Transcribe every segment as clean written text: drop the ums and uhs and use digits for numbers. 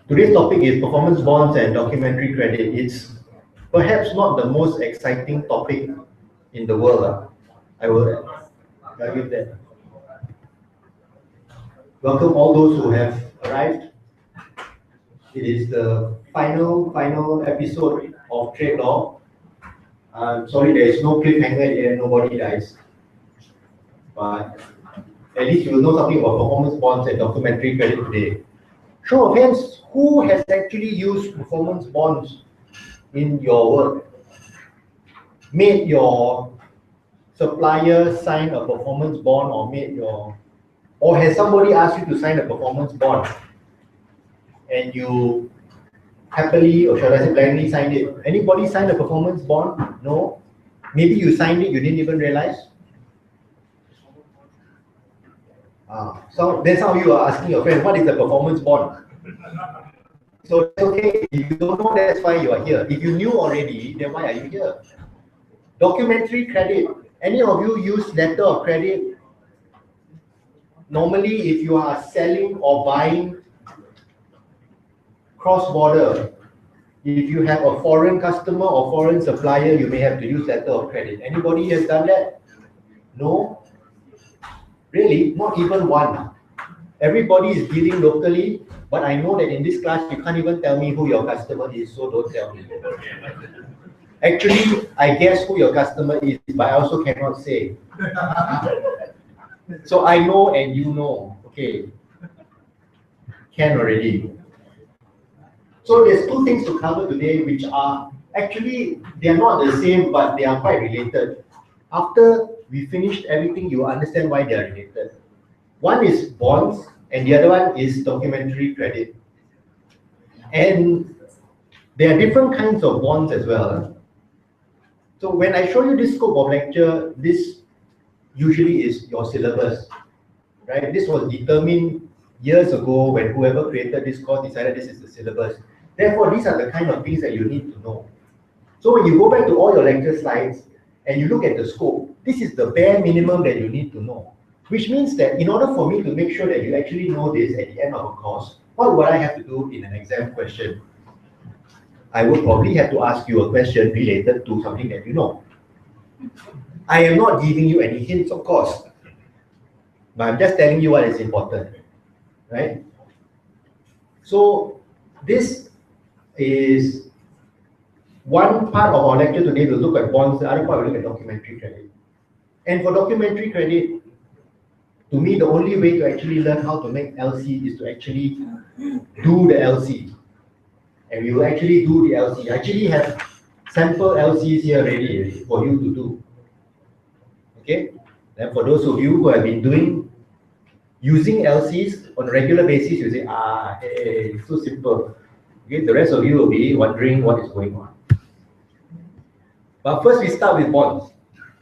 Today's topic is performance bonds and documentary credit. It's perhaps not the most exciting topic in the world. I will argue that. Welcome all those who have arrived. It is the final episode of Trade Law. I'm sorry there is no cliffhanger here, nobody dies. But at least you will know something about performance bonds and documentary credit today. Show of hands, who has actually used performance bonds in your work? Made your supplier sign a performance bond, or has somebody asked you to sign a performance bond and you happily, or should I say blindly, signed it? Anybody signed a performance bond? No? Maybe you signed it, you didn't even realize? So then some of you are asking your friend, what is a performance bond? So it's okay, if you don't know, that's why you are here. If you knew already, then why are you here? Documentary credit. Any of you use letter of credit? Normally, if you are selling or buying cross-border, if you have a foreign customer or foreign supplier, you may have to use letter of credit. Anybody has done that? No? Really? Not even one. Everybody is dealing locally, but I know that in this class, you can't even tell me who your customer is, so don't tell me. Actually, I guess who your customer is, but I also cannot say. So I know and you know. Okay. Can already. So there's two things to cover today, which are actually, they are not the same, but they are quite related. After we finished everything, you will understand why they are related. One is bonds, and the other one is documentary credit. And there are different kinds of bonds as well. So when I show you this scope of lecture, this usually is your syllabus, right? This was determined years ago when whoever created this course decided this is the syllabus. Therefore, these are the kind of things that you need to know. So when you go back to all your lecture slides and you look at the scope, this is the bare minimum that you need to know. Which means that in order for me to make sure that you actually know this at the end of a course, what would I have to do in an exam question? I would probably have to ask you a question related to something that you know. I am not giving you any hints, of course, but I'm just telling you what is important, right? So this is one part of our lecture today. We'll look at bonds, the other part we'll look at documentary credit. And for documentary credit, to me, the only way to actually learn how to make LC is to actually do the LC. And we will actually do the LC. I actually have sample LCs here ready for you to do. Okay? And for those of you who have been using LCs on a regular basis, you say, hey, it's so simple. Okay? The rest of you will be wondering what is going on. But first we start with bonds.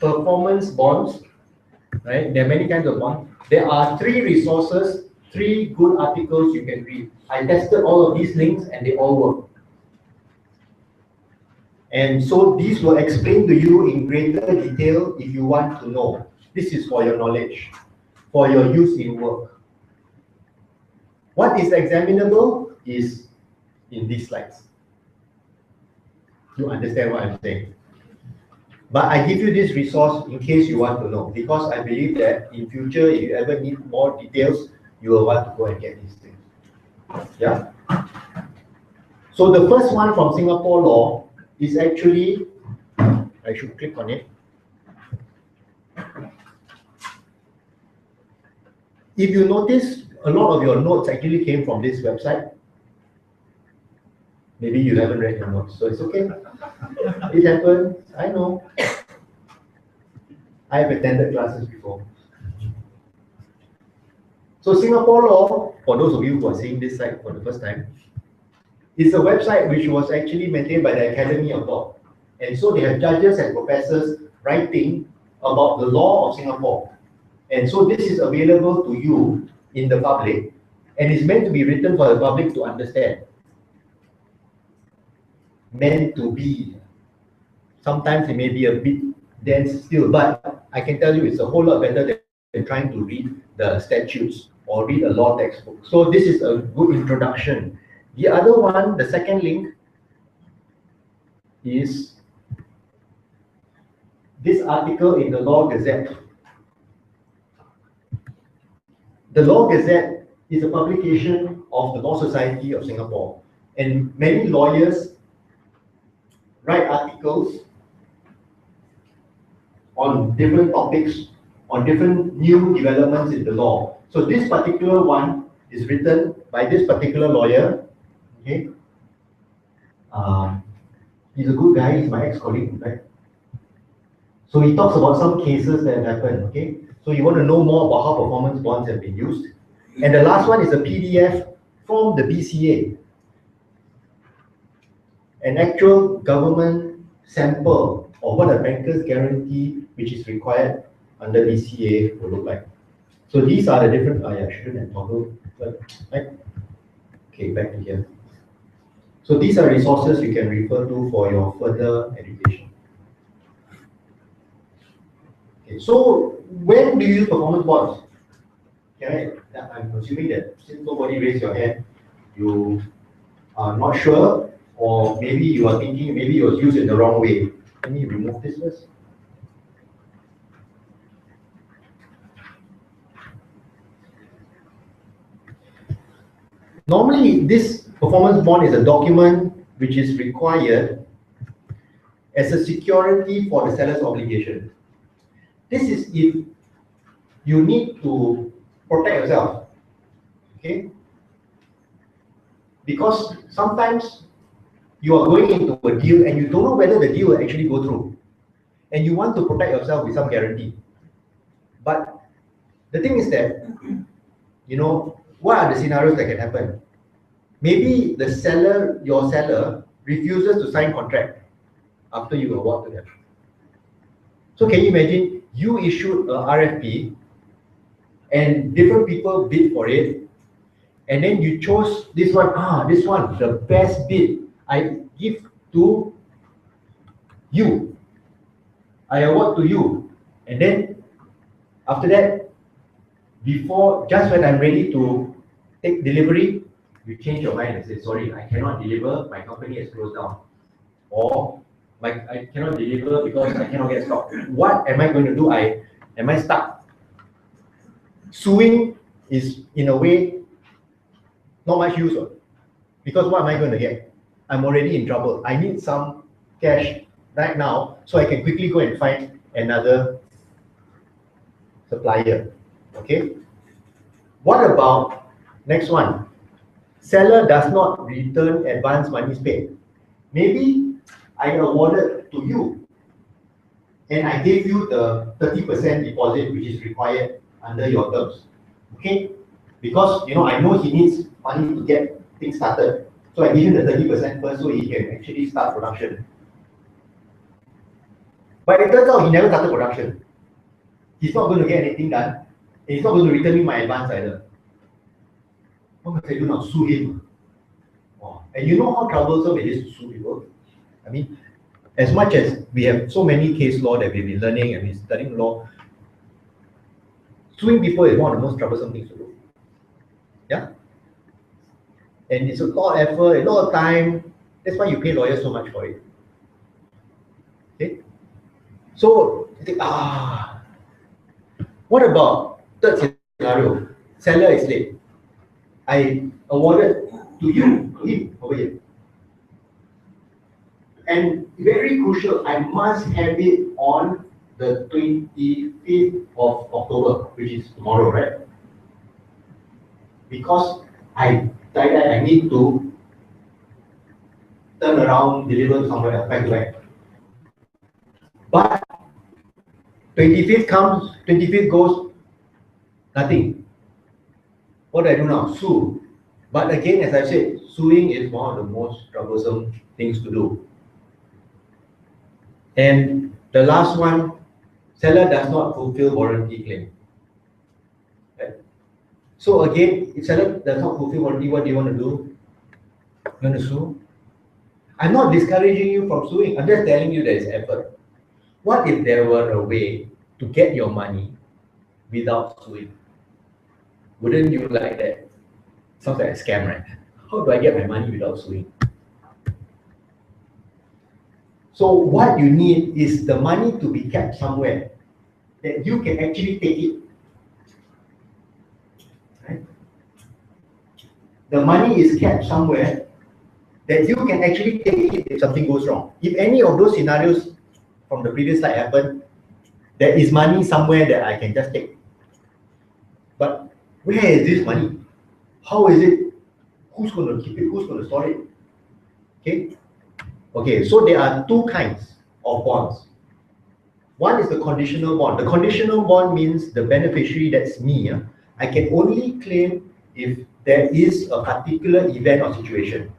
Performance bonds, right? There are many kinds of bonds. There are 3 resources, 3 good articles you can read. I tested all of these links and they all work. And so these will explain to you in greater detail if you want to know. This is for your knowledge, for your use in work. What is examinable is in these slides. You understand what I'm saying? But I give you this resource in case you want to know, because I believe that in future, if you ever need more details, you will want to go and get these things. Yeah? So the first one from Singapore law is actually, I should click on it. If you notice, a lot of your notes actually came from this website. Maybe you haven't read your notes, so it's okay. It happens, I know. I've attended classes before. So Singapore law, for those of you who are seeing this site for the first time, is a website which was actually maintained by the Academy of Law. And so they have judges and professors writing about the law of Singapore. And so this is available to you in the public, and is meant to be written for the public to understand. Meant to be. Sometimes it may be a bit dense still, but I can tell you it's a whole lot better than trying to read the statutes or read a law textbook. So this is a good introduction The other one, the second link, is this article in the Law Gazette. The Law Gazette is a publication of the Law Society of Singapore, and many lawyers write articles on different topics, on different new developments in the law. So this particular one is written by this particular lawyer. Okay, he's a good guy. He's my ex-colleague, right? So he talks about some cases that have happened. Okay, so you want to know more about how performance bonds have been used. And the last one is a PDF from the BCA, an actual government sample of what a banker's guarantee, which is required under BCA, will look like. So these are the different. I shouldn't have toggled, but right. Okay, back to here. So these are resources you can refer to for your further education. Okay, so when do you use performance bonds? Okay, I'm assuming that since nobody raised your hand, you are not sure, or maybe you are thinking maybe it was used in the wrong way. Let me remove this first. Normally, this performance bond is a document which is required as a security for the seller's obligation. This is if you need to protect yourself, okay? Because sometimes you are going into a deal and you don't know whether the deal will actually go through, and you want to protect yourself with some guarantee. But the thing is that, you know, what are the scenarios that can happen? Maybe the seller, your seller, refuses to sign contract after you award to them. So can you imagine you issued a RFP and different people bid for it, and then you chose this one, the best bid, I give to you, I award to you, and then after that, just when I'm ready to take delivery, you change your mind and say, sorry, I cannot deliver, my company has closed down. Or I cannot deliver because I cannot get stock. What am I going to do? Am I stuck? Suing is, in a way, not much use, because what am I going to get? I'm already in trouble. I need some cash right now so I can quickly go and find another supplier. Okay? What about next one? Seller does not return advance monies paid. Maybe I awarded to you and I gave you the 30% deposit which is required under your terms. Okay? Because I know he needs money to get things started. So I give him the 30% first so he can actually start production. But it turns out he never started production. He's not going to get anything done, and he's not going to return me my advance either. What must I do now? Sue him. Wow. And you know how troublesome it is to sue people? I mean, as much as we have so many case law that we've been learning and we're studying law, suing people is one of the most troublesome things to do. Yeah? And it's a lot of effort, a lot of time. That's why you pay lawyers so much for it. Okay? So, you think, what about third scenario? Seller is late. I awarded to him over here. And very crucial, I must have it on the 25th of October, which is tomorrow, right? Because I need to turn around, deliver to somewhere else, back to back. But 25th comes, 25th goes, nothing. What do I do now? Sue. But again, as I said, suing is one of the most troublesome things to do. And the last one, seller does not fulfill warranty claim. Right? So again, if seller does not fulfill warranty, what do you want to do? You want to sue? I'm not discouraging you from suing. I'm just telling you there is effort. What if there were a way to get your money without suing? Wouldn't you like that? Sounds like a scam, right? How do I get my money without suing? So what you need is the money to be kept somewhere that you can actually take it. Right? The money is kept somewhere that you can actually take it if something goes wrong. If any of those scenarios from the previous slide happen, there is money somewhere that I can just take. But where is this money? How is it? Who's going to keep it? Who's going to store it? Okay. Okay, so there are two kinds of bonds. One is the conditional bond. The conditional bond means the beneficiary, that's me. I can only claim if there is a particular event or situation.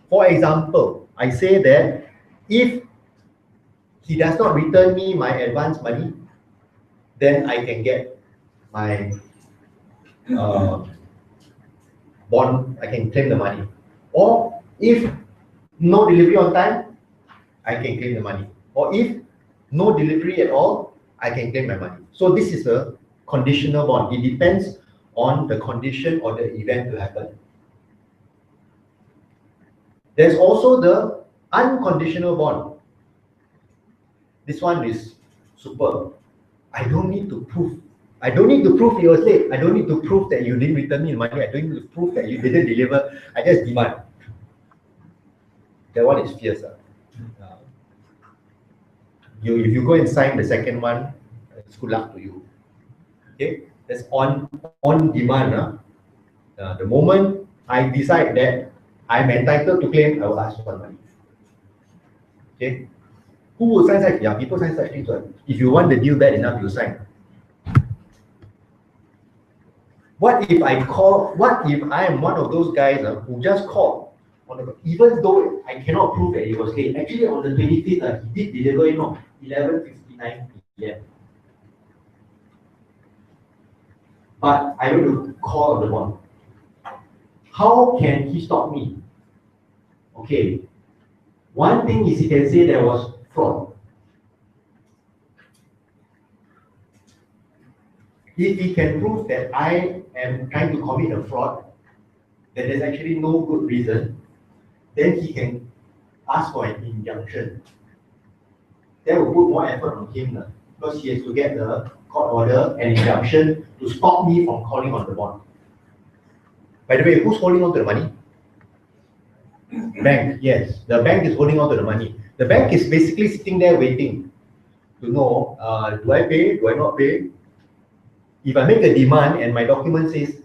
For example, I say that if he does not return me my advance money, then I can get my bond, I can claim the money. Or if no delivery on time, I can claim the money. Or if no delivery at all, I can claim my money. So this is a conditional bond. It depends on the condition or the event to happen. There's also the unconditional bond. This one is superb. I don't need to prove. I don't need to prove you were late. I don't need to prove that you didn't return me the money. I don't need to prove that you didn't deliver. I just demand. That one is fierce. If you go and sign the second one, it's good luck to you. Okay, that's on demand. The moment I decide that I'm entitled to claim, I will ask for money. Okay, who will sign such? Yeah, people sign such things. If you want the deal bad enough, you sign. What if I am one of those guys who just called? Even though I cannot prove that he was late. Actually, on the 25th, he did deliver, 11:59 p.m. But I want to call on the bond. How can he stop me? Okay. One thing is he can say there was fraud. If he can prove that I am trying to commit a fraud, that there's actually no good reason, then he can ask for an injunction. That will put more effort on him because he has to get the court order and injunction to stop me from calling on the bond. By the way, who's holding on to the money? Bank, yes. The bank is holding on to the money. The bank is basically sitting there waiting to know, do I pay, do I not pay? If I make a demand and my document says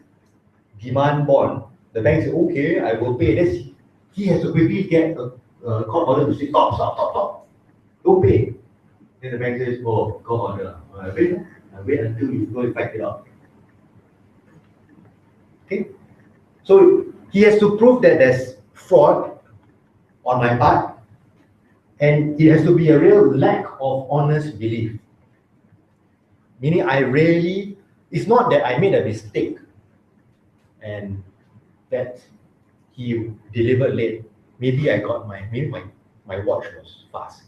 demand bond, the bank says, okay, I will pay this. He has to quickly get a court order to say, stop. Don't pay. Then the bank says, oh, court order. I wait until you go and fight it out. Okay? So he has to prove that there's fraud on my part, and it has to be a real lack of honest belief. Meaning it's not that I made a mistake and that he delivered late. Maybe I got my watch was fast.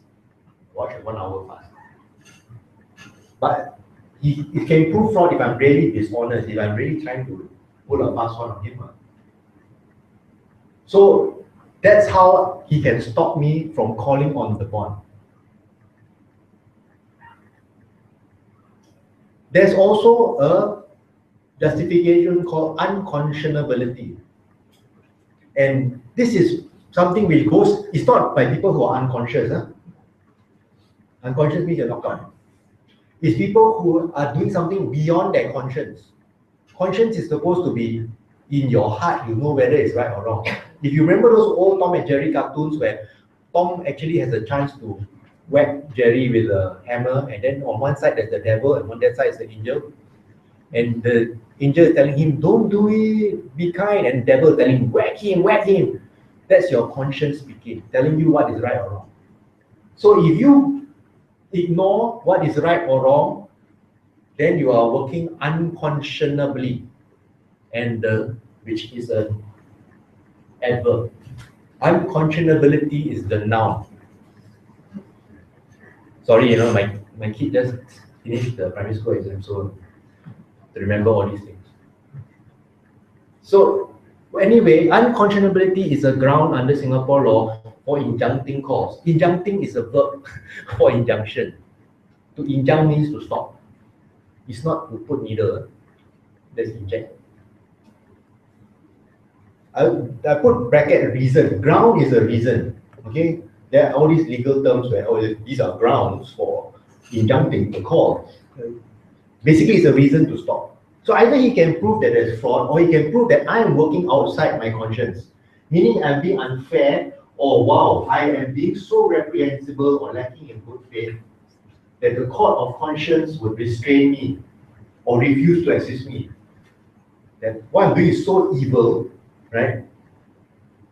Watch at 1 hour fast. But it can prove fraud if I'm really dishonest, if I'm really trying to pull a fast one on him. So that's how he can stop me from calling on the bond. There's also a justification called unconscionability. And this is something which it's not by people who are unconscious. Unconscious means you're knocked out. It's people who are doing something beyond their conscience. Conscience is supposed to be in your heart, you know whether it's right or wrong. If you remember those old Tom and Jerry cartoons where Tom actually has a chance to whack Jerry with a hammer, and then on one side there's the devil and on that side is the angel. And the angel is telling him, don't do it, be kind, and the devil is telling him, whack him. That's your conscience speaking, telling you what is right or wrong. So if you ignore what is right or wrong, then you are working unconscionably, and which is an adverb. Unconscionability is the noun. Sorry, my kid just finished the primary school exam, so to remember all these things. So Anyway, unconscionability is a ground under Singapore law for injuncting cause. Injuncting is a verb for injunction. To injunct means to stop. It's not to put needle. That's inject. I put bracket reason. Ground is a reason. Okay, there are all these legal terms where these are grounds for injuncting the cause. Basically, it's a reason to stop. So either he can prove that there's fraud, or he can prove that I am working outside my conscience, meaning I'm being unfair, or wow, I am being so reprehensible or lacking in good faith that the court of conscience would restrain me or refuse to assist me. That what I'm doing is so evil, right?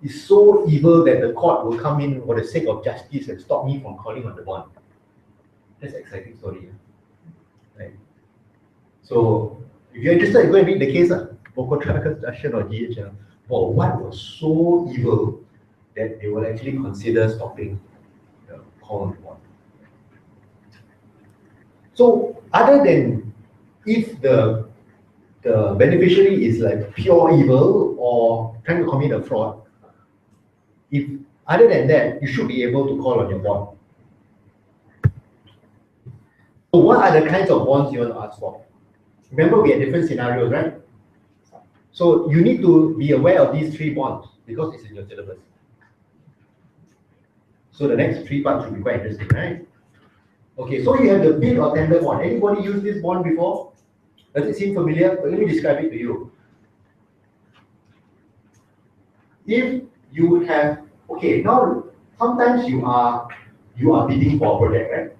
It's so evil that the court will come in for the sake of justice and stop me from calling on the bond. That's an exciting story, right? So if you're interested, go and read the case, Bokotra construction or GHL. Well, what was so evil that they will actually consider stopping the call on the bond? So other than if the beneficiary is like pure evil or trying to commit a fraud, if other than that, you should be able to call on your bond. So what are the kinds of bonds you want to ask for? Remember, we had different scenarios, right? So you need to be aware of these three bonds because it's in your syllabus. So the next three parts should be quite interesting, right? Okay, so you have the bid or tender bond. Anybody used this bond before? Does it seem familiar? Let me describe it to you. If you have, okay, now sometimes you are bidding for a project, right?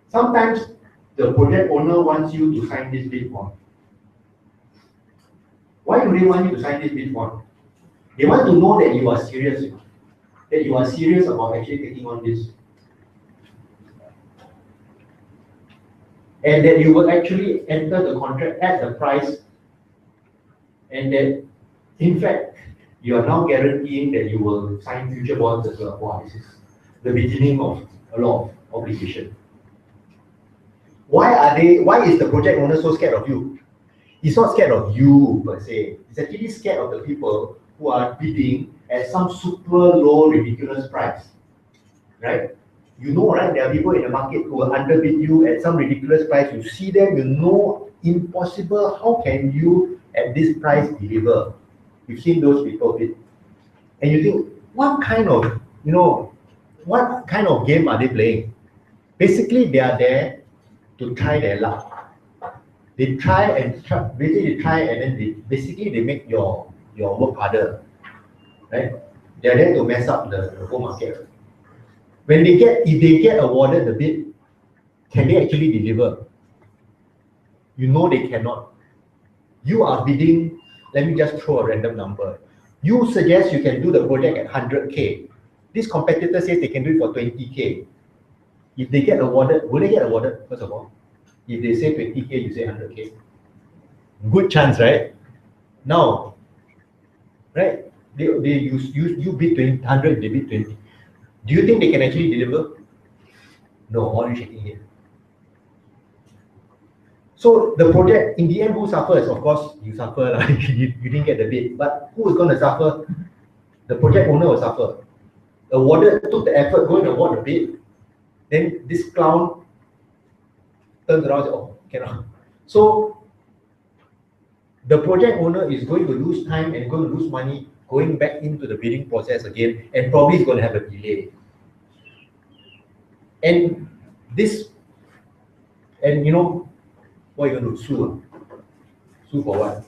Sometimes the project owner wants you to sign this bid bond. Why do they want you to sign this bid bond? They want to know that you are serious, that you are serious about actually taking on this. And that you will actually enter the contract at the price, and that in fact you are now guaranteeing that you will sign future bonds as well. Wow, this is the beginning of a lot of obligation. Why is the project owner so scared of you? He's not scared of you per se. He's actually scared of the people who are bidding at some super low, ridiculous price, right? You know, right? There are people in the market who will underbid you at some ridiculous price. You see them, you know, impossible. How can you at this price deliver? You've seen those people bid, and you think, what kind of, what kind of game are they playing? Basically, they are there to try their luck. They try and then they make your work harder, right? They're there to mess up the whole market. If they get awarded the bid, can they actually deliver? You know they cannot. You are bidding, let me just throw a random number. You suggest you can do the project at 100K. This competitor says they can do it for 20K. If they get awarded, will they get awarded, first of all? If they say 20K, you say 100K. Good chance, right? Now, right? You bid 100, they bid 20. Do you think they can actually deliver? No, all you shaking here. So the project, in the end, who suffers? Of course, you suffer. You didn't get the bid. But who is going to suffer? The project owner will suffer. Awarded, took the effort, go and award the bid. Then this clown turns around and says, oh, cannot. So the project owner is going to lose time and going to lose money going back into the bidding process again, and probably is going to have a delay. And you know, what are you going to sue? Sue for what?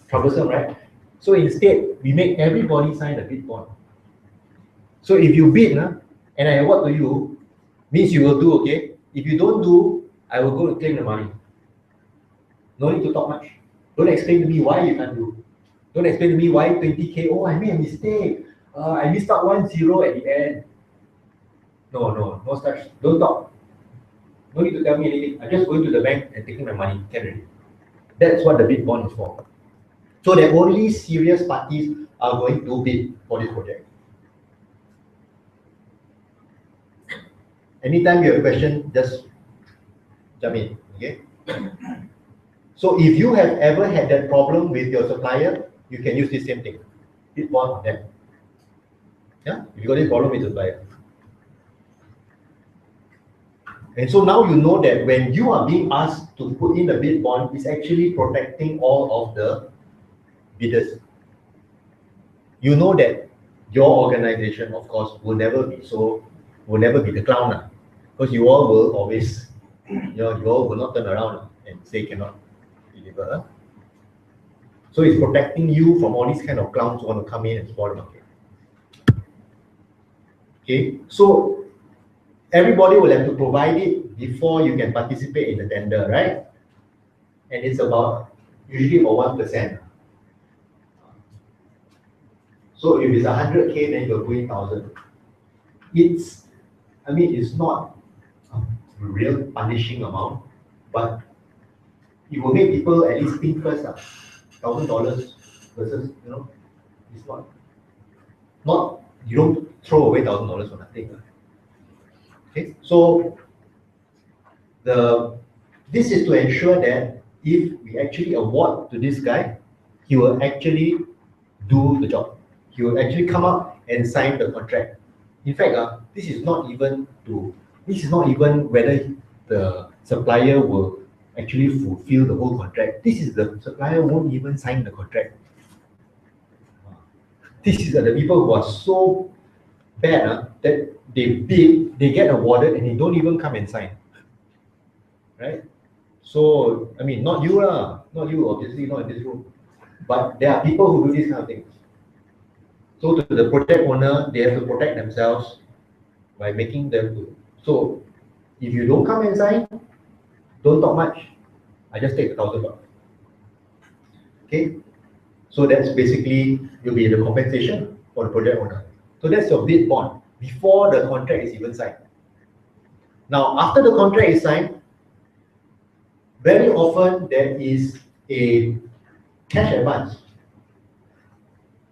Troublesome, right? So instead, we make everybody sign a bid bond. So if you bid, and I award to you, means you will do, okay? If you don't do, I will go and claim the money. No need to talk much. Don't explain to me why you can't do. Don't explain to me why 20K, oh, I made a mistake. I missed out 1 0 at the end. No such. Don't talk. No need to tell me anything. I'm just going to the bank and taking my money. Can already. That's what the bid bond is for. So that only serious parties are going to bid for this project. Anytime you have a question, just jump in, okay? So if you have ever had that problem with your supplier, you can use the same thing. Bid bond on them. Yeah, if you got this problem with the supplier. And so now you know that when you are being asked to put in the bid bond, it's actually protecting all of the bidders. You know that your organization, of course, will never be the clown, because you all will always, you all will not turn around and say cannot deliver. So it's protecting you from all these kind of clowns who want to come in and spoil the market. Okay, so everybody will have to provide it before you can participate in the tender, right? And it's about usually for 1%. So if it's 100K, then you're doing 1,000. It's not a real punishing amount, but it will make people at least think first. $1,000 versus, it's not you don't throw away $1,000 for nothing. Okay, so this is to ensure that if we actually award to this guy, he will actually do the job. He will actually come up and sign the contract. In fact, this is not even whether the supplier will actually fulfill the whole contract. This is the supplier won't even sign the contract. This is the people who are so bad that they bid, they get awarded, and they don't even come and sign. Right? So, not you, obviously not in this room, but there are people who do these kind of things. So to the project owner, they have to protect themselves by making them do. So if you don't come and sign, don't talk much. I just take $1,000. Okay? So that's basically will be the compensation for the project owner. So that's your bid bond before the contract is even signed. Now, after the contract is signed, very often there is a cash advance.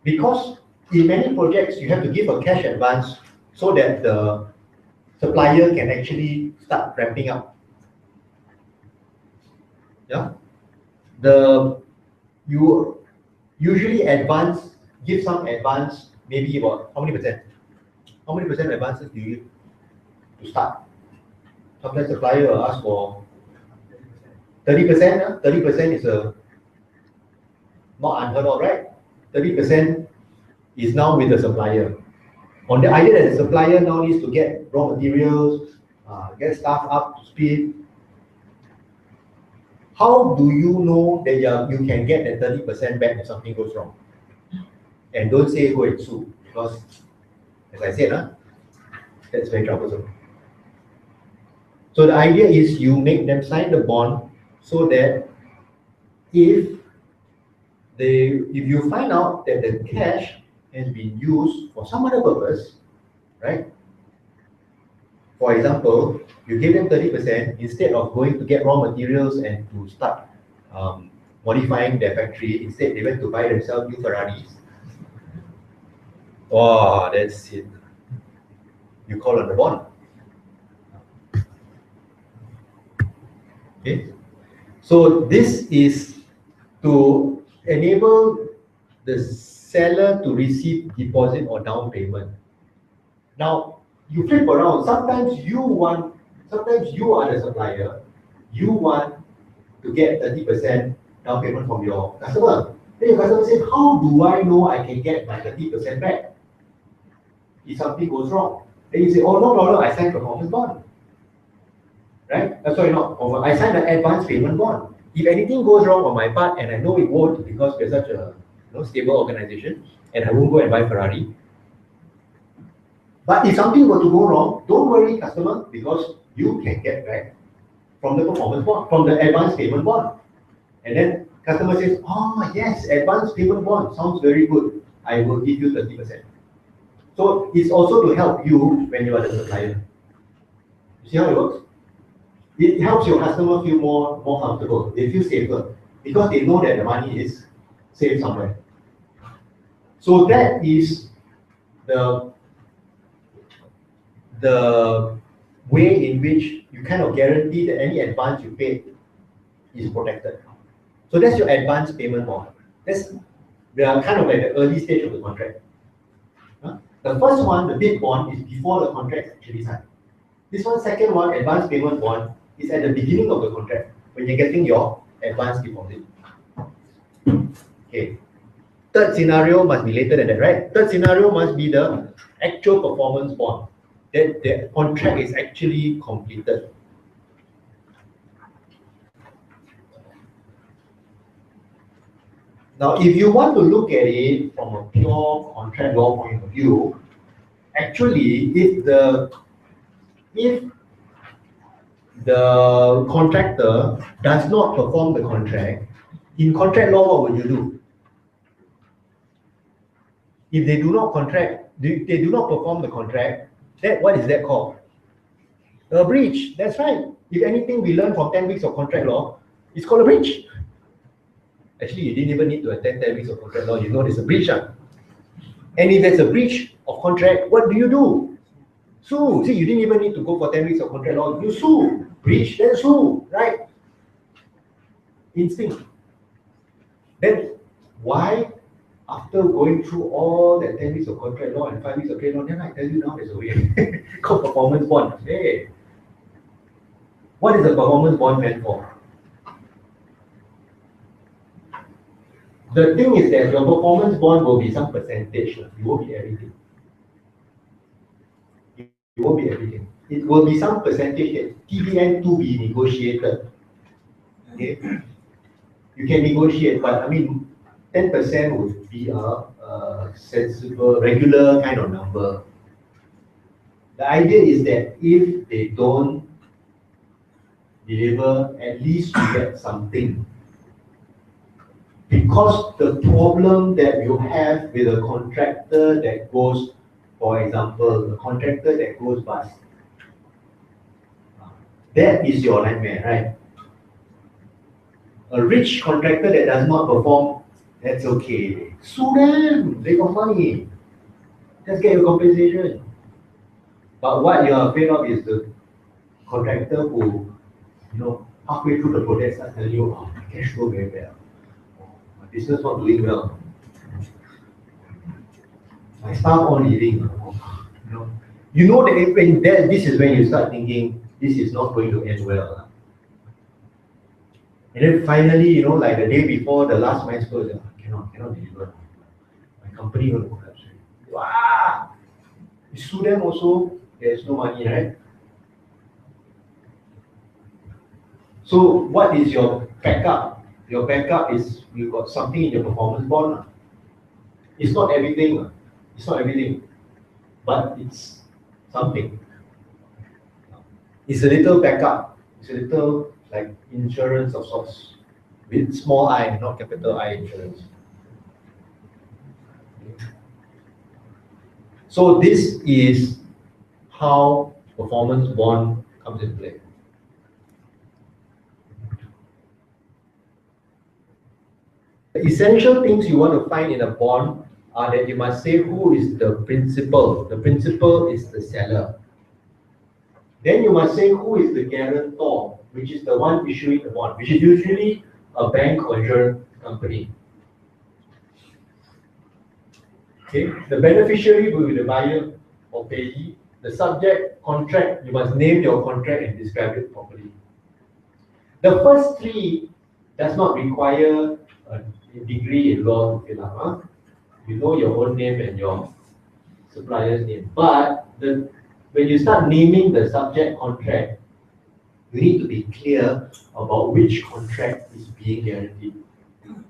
Because in many projects, you have to give a cash advance so that the supplier can actually start ramping up. Yeah, you usually give some advance, maybe about how many percent? How many percent advances do you give to start? Sometimes supplier will ask for 30%. 30% is not unheard of, right? 30% is now with the supplier. On the idea that the supplier now needs to get raw materials, get staff up to speed. How do you know that you can get that 30% back if something goes wrong? And don't say go and sue, because as I said, that's very troublesome. So the idea is you make them sign the bond so that if you find out that the cash has been used for some other purpose, right? For example, you give them 30% instead of going to get raw materials and to start modifying their factory. Instead, they went to buy themselves new Ferraris. Oh, that's it. You call on the bond. Okay. So this is to enable the seller to receive deposit or down payment. Now, you flip around. Sometimes you are the supplier. You want to get 30% down payment from your customer. Then your customer says, how do I know I can get my 30% back if something goes wrong? Then you say, oh, no problem, I signed performance bond. Right? I signed an advance payment bond. If anything goes wrong on my part, and I know it won't because we're such a stable organization, and I won't go and buy Ferrari. But if something were to go wrong, don't worry, customer, because you can get back from the performance bond, from the advance payment bond. And then customer says, oh yes, advance payment bond sounds very good. I will give you 30%. So it's also to help you when you are the supplier. You see how it works? It helps your customer feel more comfortable. They feel safer because they know that the money is safe somewhere. So that is the way in which you kind of guarantee that any advance you pay is protected. So that's your advance payment bond. That's We are kind of at the early stage of the contract. The first one, the bid bond, is before the contract is actually signed. This one, second one, advance payment bond, is at the beginning of the contract when you're getting your advance deposit. Okay. Third scenario must be later than that, right? Third scenario must be the actual performance bond, that the contract is actually completed. Now, if you want to look at it from a pure contract law point of view, actually, if the contractor does not perform the contract, in contract law, what would you do? If they do not they do not perform the contract, what is that called? A breach. That's right. If anything we learn from 10 weeks of contract law, it's called a breach. Actually, you didn't even need to attend 10 weeks of contract law, you know there's a breach. And if there's a breach of contract, what do? Sue. See, you didn't even need to go for 10 weeks of contract law, you sue. Breach, then sue, right? Instinct. Then why, after going through all that 10 weeks of contract law and 5 weeks of trade law, then I tell you now there's a way called performance bond. Hey, what is a performance bond meant for? The thing is that your performance bond will be some percentage. It won't be everything. It won't be everything. It will be some percentage that TBN to be negotiated. Okay? You can negotiate, but I mean, 10% would be a sensible, regular kind of number. The idea is that if they don't deliver, at least you get something. Because the problem that you have with a contractor that goes, for example, a contractor that goes bust, that is your nightmare, right? A rich contractor that does not perform, that's okay. Sue them, they got money. Just get your compensation. But what you are afraid of is the contractor who, halfway through the project starts telling you, oh, my cash flow very bad. My business not doing well. My staff all leaving. You know that when this is when you start thinking this is not going to end well. And then finally, like the day before the last milestone, cannot deliver. My company will collapse. Wow! You sue them also, there's no money, right? So what is your backup? Your backup is you've got something in your performance bond. It's not everything. It's not everything, but it's something. It's a little backup. It's a little like insurance of sorts, with small I, not capital I insurance. So this is how performance bond comes into play. The essential things you want to find in a bond are that you must say who is the principal. The principal is the seller. Then you must say who is the guarantor, which is the one issuing the bond, which is usually a bank or insurance company. Okay, the beneficiary will be the buyer or payee. The subject, contract, you must name your contract and describe it properly. The first three does not require a degree in law to fill up. You know your own name and your supplier's name. But when you start naming the subject contract, you need to be clear about which contract is being guaranteed.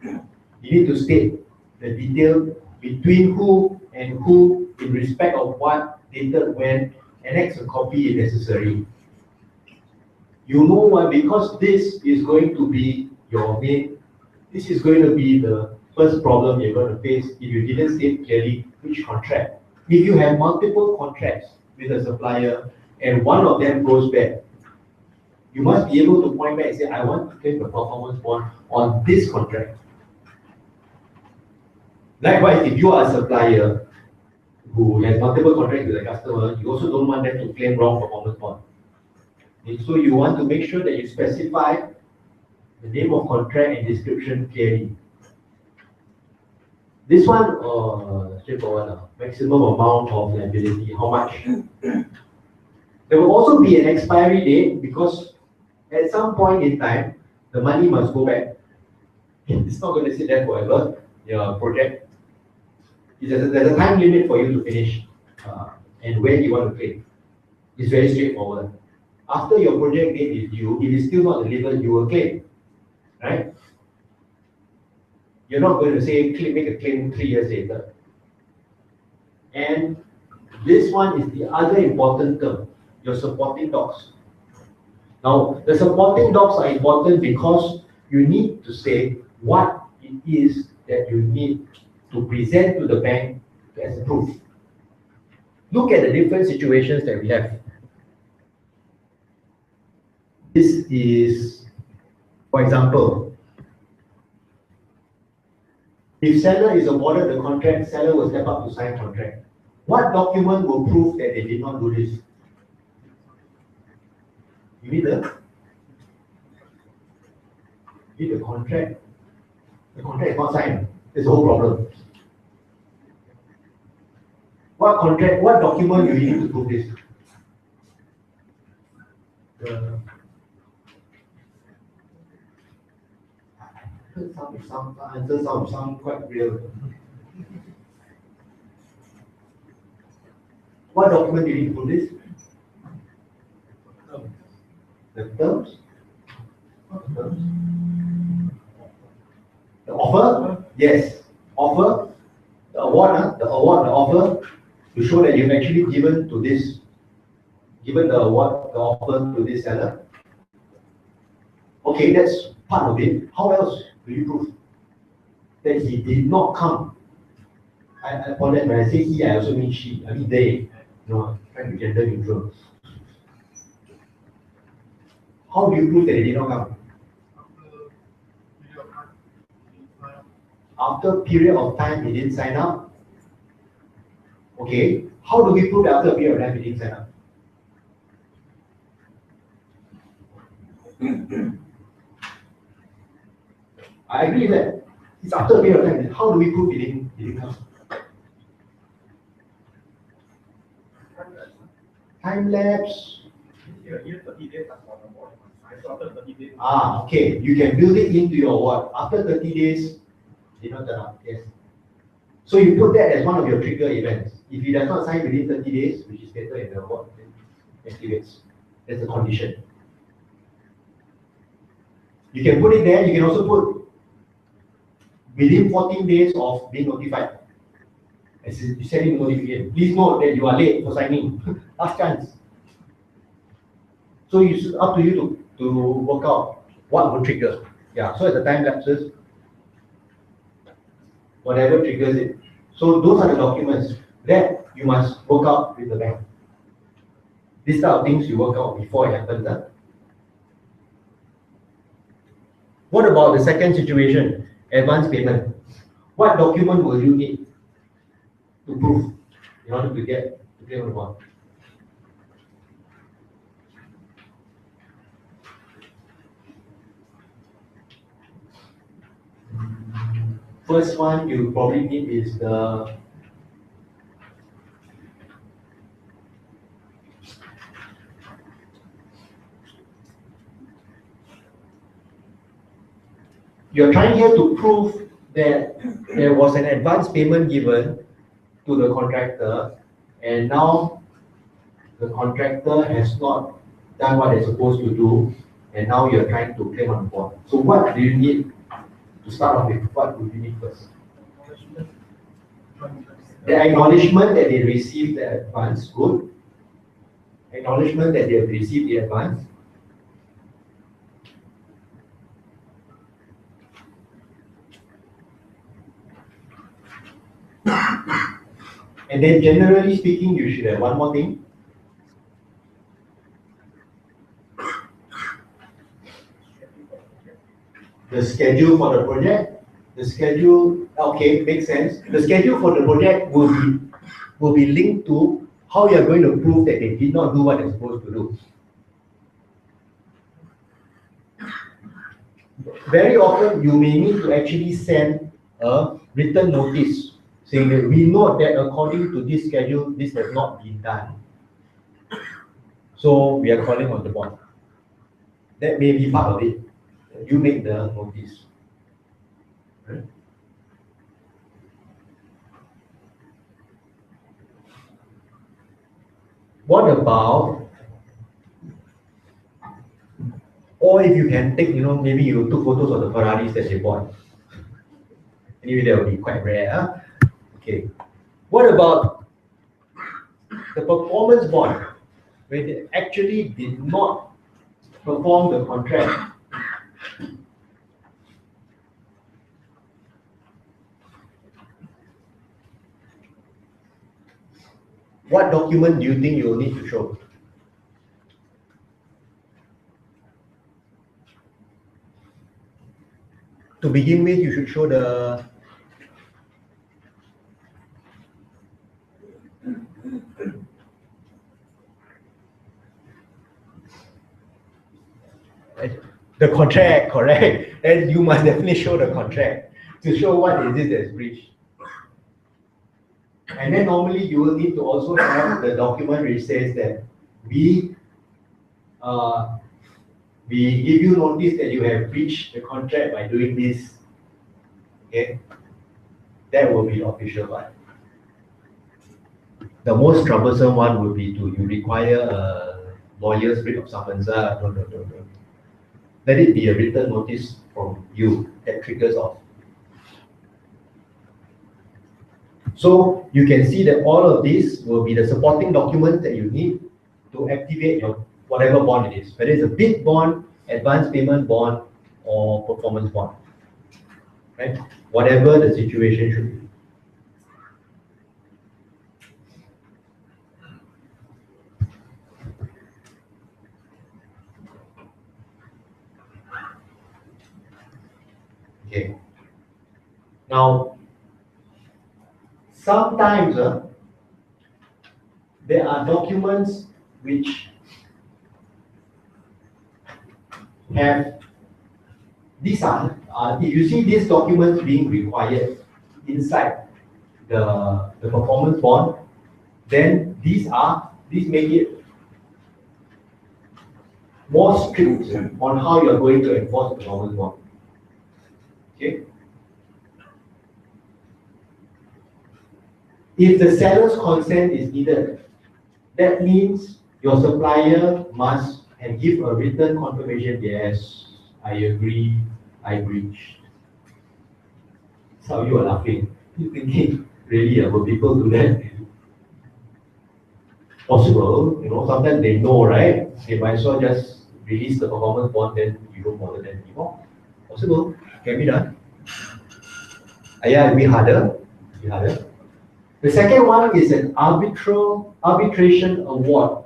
You need to state the detail between who and who in respect of what, dated when, annex a copy if necessary. You know what, because this is going to be this is going to be the first problem you're going to face if you didn't state clearly which contract. If you have multiple contracts with a supplier and one of them goes bad, you must be able to point back and say, I want to claim the performance bond on this contract. Likewise, if you are a supplier who has multiple contracts with a customer, you also don't want them to claim wrong performance bond. And so you want to make sure that you specify the name of contract and description clearly. This one, straightforward, maximum amount of liability, how much? There will also be an expiry date because at some point in time, the money must go back. It's not going to sit there forever. Your project, there's a time limit for you to finish and when you want to claim. It's very straightforward. After your project date is due, if it's still not delivered, you will claim, right? You're not going to say make a claim 3 years later. And this one is the other important term, your supporting docs. Now, the supporting docs are important because you need to say what it is that you need to present to the bank as proof. Look at the different situations that we have. This is, for example, if seller is awarded the contract, seller will step up to sign contract. What document will prove that they did not do this? You need the contract. The contract is not signed. That's the whole problem. What contract, what document you need to prove this? The answers sound quite real. What document do you need to prove this? The terms? What terms? The offer? Yes. Offer. The award, the offer, to show that you've actually given the award, the offer to this seller. Okay, that's part of it. How else do you prove that he did not come? I apologize when I say he, I also mean she. I mean they. No, trying to gender neutral. How do you prove that he did not come? After a period of time he didn't sign up. Okay, how do we prove that after a period of time he didn't sign up? I agree with that. It's after a period of time. How do we prove he didn't come? Time lapse. Okay. You can build it into your what? After 30 days, did not turn up. Yes. So you put that as one of your trigger events. If he does not sign within 30 days, which is stated in the what, activates. That's the condition. You can put it there. You can also put within 14 days of being notified. As you send him notification. Please note that you are late for signing. Last chance. So it's up to you to work out what will trigger. Yeah. So at the time lapses, whatever triggers it. So those are the documents that you must work out with the bank. These type of things you work out before it happens. Huh? What about the second situation, advance payment? What document will you need to prove in order to get to claim the bond? First one you probably need is the you're trying here to prove that there was an advance payment given to the contractor and now the contractor has not done what they're supposed to do and now you're trying to claim on the bond. So what do you need to start off with? What would you need first? The acknowledgement that they received the advance, good. Acknowledgement that they have received the advance. And then generally speaking, you should have one more thing. The schedule for the project. The schedule, okay, makes sense. The schedule for the project will be linked to how you are going to prove that they did not do what they're supposed to do. Very often, you may need to actually send a written notice saying that we know that according to this schedule, this has not been done. So we are calling on the bond. That may be part of it. You make the notice. Right? What about, or if you can take, maybe you took photos of the Ferraris that they bought. Anyway, that would be quite rare. Huh? Okay. What about the performance bond, where they actually did not perform the contract? What document do you think you will need to show? To begin with, you should show the contract, correct? And you must definitely show the contract to show what is it that's breached. And then normally you will need to also have the document which says that we give you notice that you have breached the contract by doing this. Okay, that will be the official one. The most troublesome one would be you require a lawyer's writ of summons. No. Let it be a written notice from you that triggers off. So you can see that all of these will be the supporting documents that you need to activate your whatever bond it is, whether it's a bid bond, advance payment bond, or performance bond. Right? Whatever the situation should be. Okay. Now, sometimes there are documents which have these are if you see these documents being required inside the performance bond, then these make it more strict on how you're going to enforce the performance bond. Okay. If the seller's consent is needed, that means your supplier must give a written confirmation. Yes, I agree, I breached. So you are laughing. You're thinking, really, will people do that? Possible, sometimes they know, right? They might as well just release the performance bond, then you don't bother them anymore. Possible, can be done. Yeah, it'll be harder. The second one is an arbitration award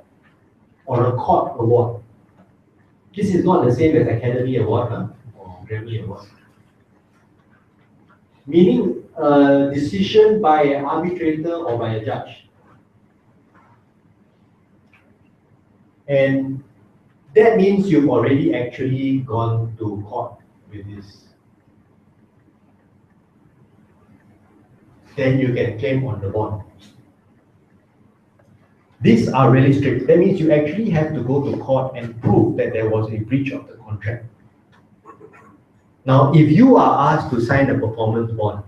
or a court award. This is not the same as Academy Award or Grammy Award. Meaning a decision by an arbitrator or by a judge. And that means you've already actually gone to court with this. Then you can claim on the bond. These are really strict. That means you actually have to go to court and prove that there was a breach of the contract. Now, if you are asked to sign a performance bond,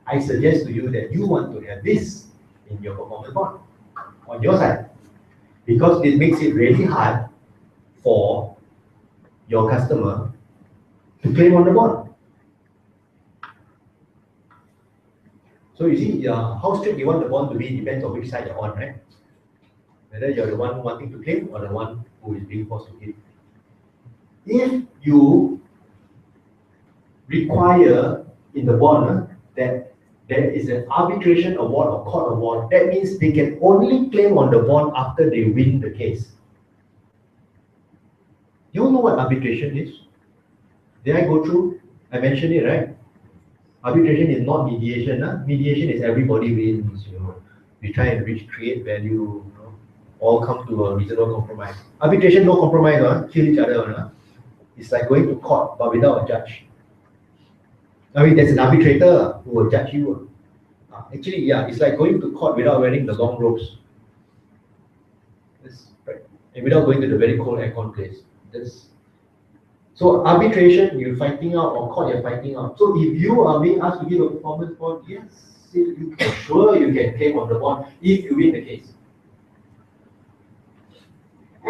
I suggest to you that you want to have this in your performance bond on your side, because it makes it really hard for your customer to claim on the bond. So you see, how strict you want the bond to be depends on which side you're on, right? Whether you're the one wanting to claim or the one who is being forced to claim. If you require in the bond that there is an arbitration award or court award, that means they can only claim on the bond after they win the case. You all know what arbitration is? Did I go through? I mentioned it, right? Arbitration is not mediation. Mediation is everybody wins. We try and create value. All come to a reasonable compromise. Arbitration, no compromise. Kill each other. It's like going to court but without a judge. I mean, there's an arbitrator who will judge you. Actually, yeah, it's like going to court without wearing the long robes. Right. And without going to the very cold aircon place. So arbitration, you're fighting out, or court, you're fighting out. So if you are being asked to give a performance bond, yes, you can, sure you can claim on the bond if you win the case.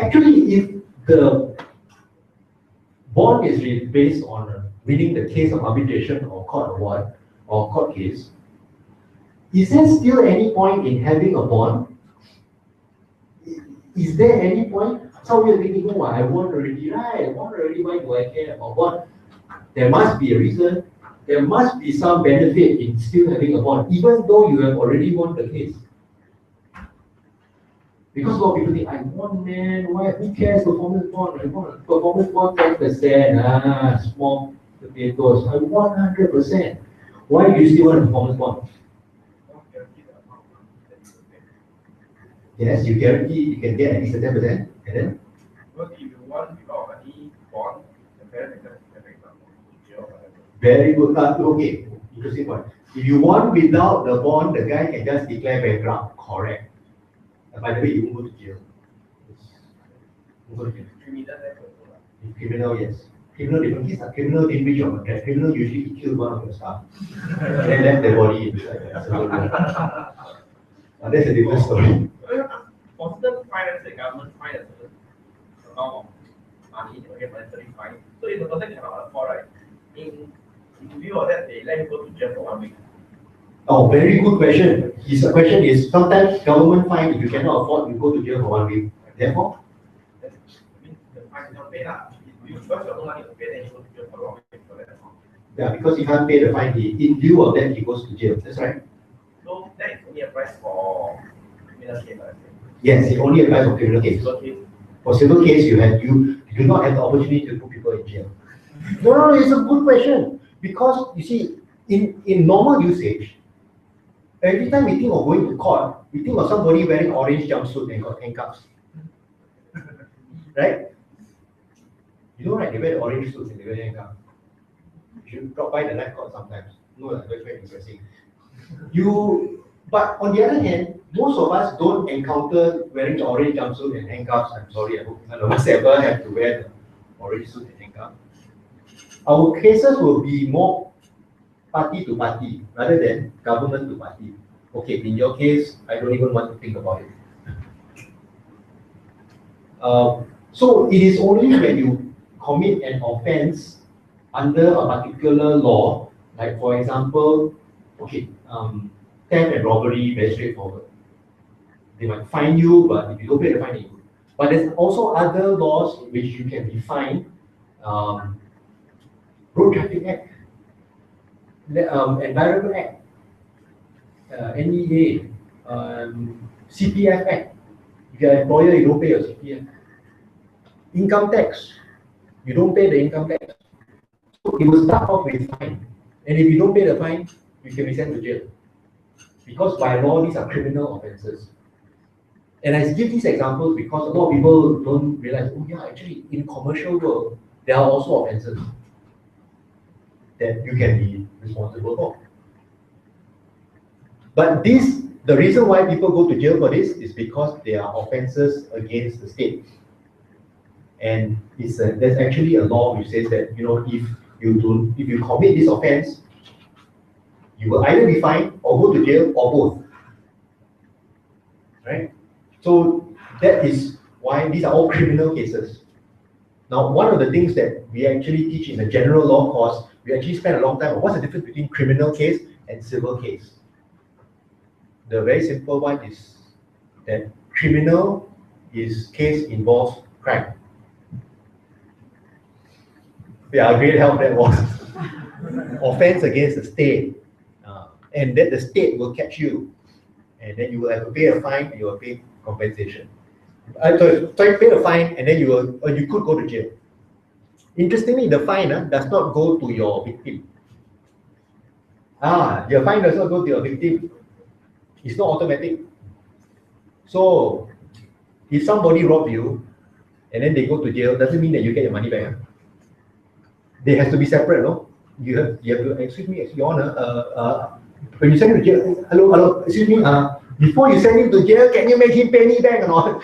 Actually, if the bond is based on winning the case of arbitration or court award or court case, is there still any point in having a bond? Is there any point? Some of you are thinking, oh, I won already, right? I won already, why do I care about bond? There must be a reason. There must be some benefit in still having a bond, even though you have already won the case. Because a lot of people think, I won, man, why, who cares performance bond? I won performance bond 10%, small potatoes. I won 100%. Why do you still want a performance bond? Yes, you guarantee you can get at least a 10%. And then? Well, if you want without any bond, the parent can very good. Okay, interesting point. If you want without the bond, the guy can just declare bankrupt. Correct. By the way, you won't go to jail. Criminal, yes. Criminal different case. Criminal didn't breach your contract. Criminal usually kills one of your staff and then left the body inside. That's a different story. Consider finance, the government finance amount of money, monetary fine. So if the person cannot afford, right? In view of that, they let you go to jail for 1 week. Oh, very good question. His question is, sometimes government fine, if you cannot afford, you go to jail for 1 week. Therefore? The fine is not paid up. Because you have no money to pay, then you go to jail for 1 week for that amount. Yeah, because he can't pay the fine, in lieu of that, he goes to jail. That's right. So that is only applies for criminal case, I think. Yes, it only applies for criminal case. For civil case, you do not have the opportunity to put people in jail. No, it's a good question. Because you see, in normal usage, every time we think of going to court, we think of somebody wearing orange jumpsuit and got handcuffs. Right? You know, right? They wear orange suits and they wear handcuffs. You should drop by the night court sometimes. No, that's very interesting. But on the other hand, most of us don't encounter wearing the orange jumpsuit and handcuffs. I'm sorry, I hope none of us ever have to wear the orange suit and handcuffs. Our cases will be more party to party rather than government to party. Okay, in your case, I don't even want to think about it. So it is only when you commit an offense under a particular law, like for example, okay, theft and robbery, very straightforward. They might fine you, but if you don't pay the fine, you. But there's also other laws which you can be fined. Road Traffic Act, the Environment Act, NEA, CPF Act. If you're an employer, you don't pay your CPF. Income tax, you don't pay the income tax. So it will start off with fine. And if you don't pay the fine, you can be sent to jail. Because by law, these are criminal offenses. And I give these examples because a lot of people don't realize, oh yeah, actually in commercial world, there are also offenses that you can be responsible for. But the reason why people go to jail for this is because they are offenses against the state. And there's actually a law which says that, you know, if you commit this offense, you will either be fined or go to jail or both. Right? So that is why these are all criminal cases. Now, one of the things that we actually teach in the general law course, we actually spend a long time on what's the difference between criminal case and civil case. The very simple one is that criminal case involves crime. Yeah, great help that was. Offense against the state. And then the state will catch you. And then you will have to pay a fine and you will pay compensation. Sorry, pay a fine and then you could go to jail. Interestingly, the fine does not go to your victim. Your fine does not go to your victim. It's not automatic. So, if somebody robbed you and then they go to jail, doesn't mean that you get your money back. They have to be separate, no? you have to, excuse me, Your Honor, when you send him to jail, hello, excuse me, before you send him to jail, can you make him pay me back or not?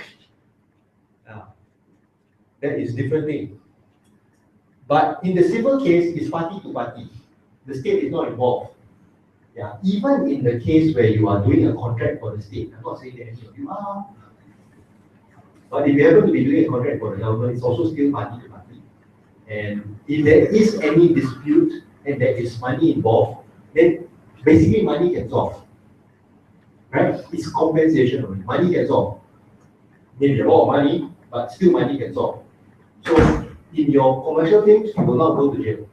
That is different thing. But in the civil case, it's party to party. The state is not involved. Yeah, even in the case where you are doing a contract for the state, I'm not saying that any of you are, but if you happen to be doing a contract for the government, it's also still party to party. And if there is any dispute and there is money involved, then basically money can solve. Right? It's compensation only. Money can solve. Maybe a lot of money, but still money can solve. So in your commercial things, you will not go to jail.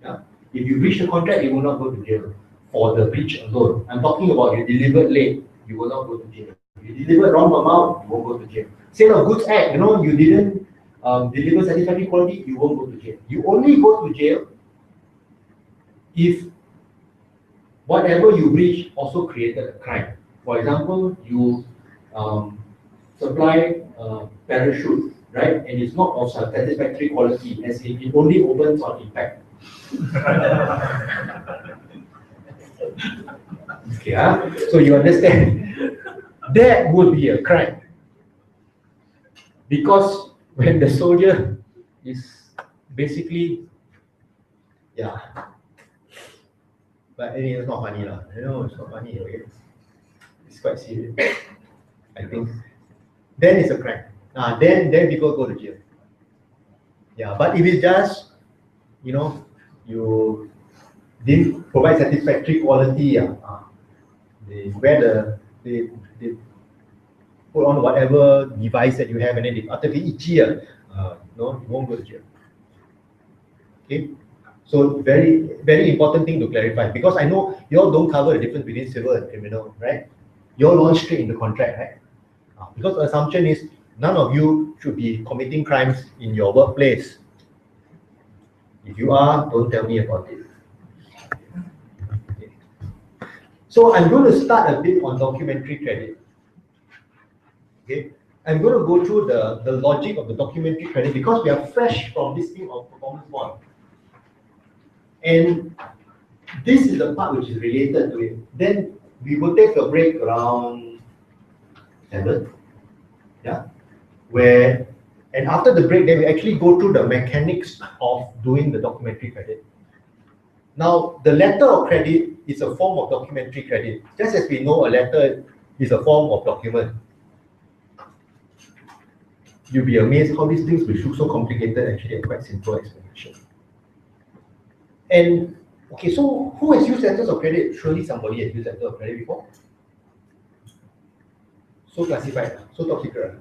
Yeah? If you breach the contract, you will not go to jail for the breach alone. I'm talking about you delivered late, you will not go to jail. You delivered wrong amount, you won't go to jail. Sale of Goods Act, you didn't deliver satisfactory quality, you won't go to jail. You only go to jail if whatever you breach also created a crime. For example, you supply parachute, right? And it's not of satisfactory quality, as in it only opens on impact. Okay, so you understand that would be a crime, because when the soldier is basically, but anyway, it's not funny lah. It's not funny. Okay? It's quite serious. I think then it's a crime. Then people go to jail. Yeah, but if it's just you didn't provide satisfactory quality, they put on whatever device that you have and then they utterly itchy, no, you won't go to jail. Okay, so very, very important thing to clarify, because I know you all don't cover the difference between civil and criminal, right? You all launch straight into contract, right? Because the assumption is none of you should be committing crimes in your workplace. If you are, don't tell me about it. Okay. So I'm going to start a bit on documentary credit. Okay, I'm going to go through the logic of the documentary credit because we are fresh from this thing of performance bond. And this is the part which is related to it. Then we will take a break around 7. Yeah, and after the break, then we actually go through the mechanics of doing the documentary credit. Now, the letter of credit is a form of documentary credit, just as we know a letter is a form of document. You'll be amazed how these things which look so complicated actually are quite simple explanation. And okay, so who has used letters of credit? Surely somebody has used letters of credit before. So classified, so top secret.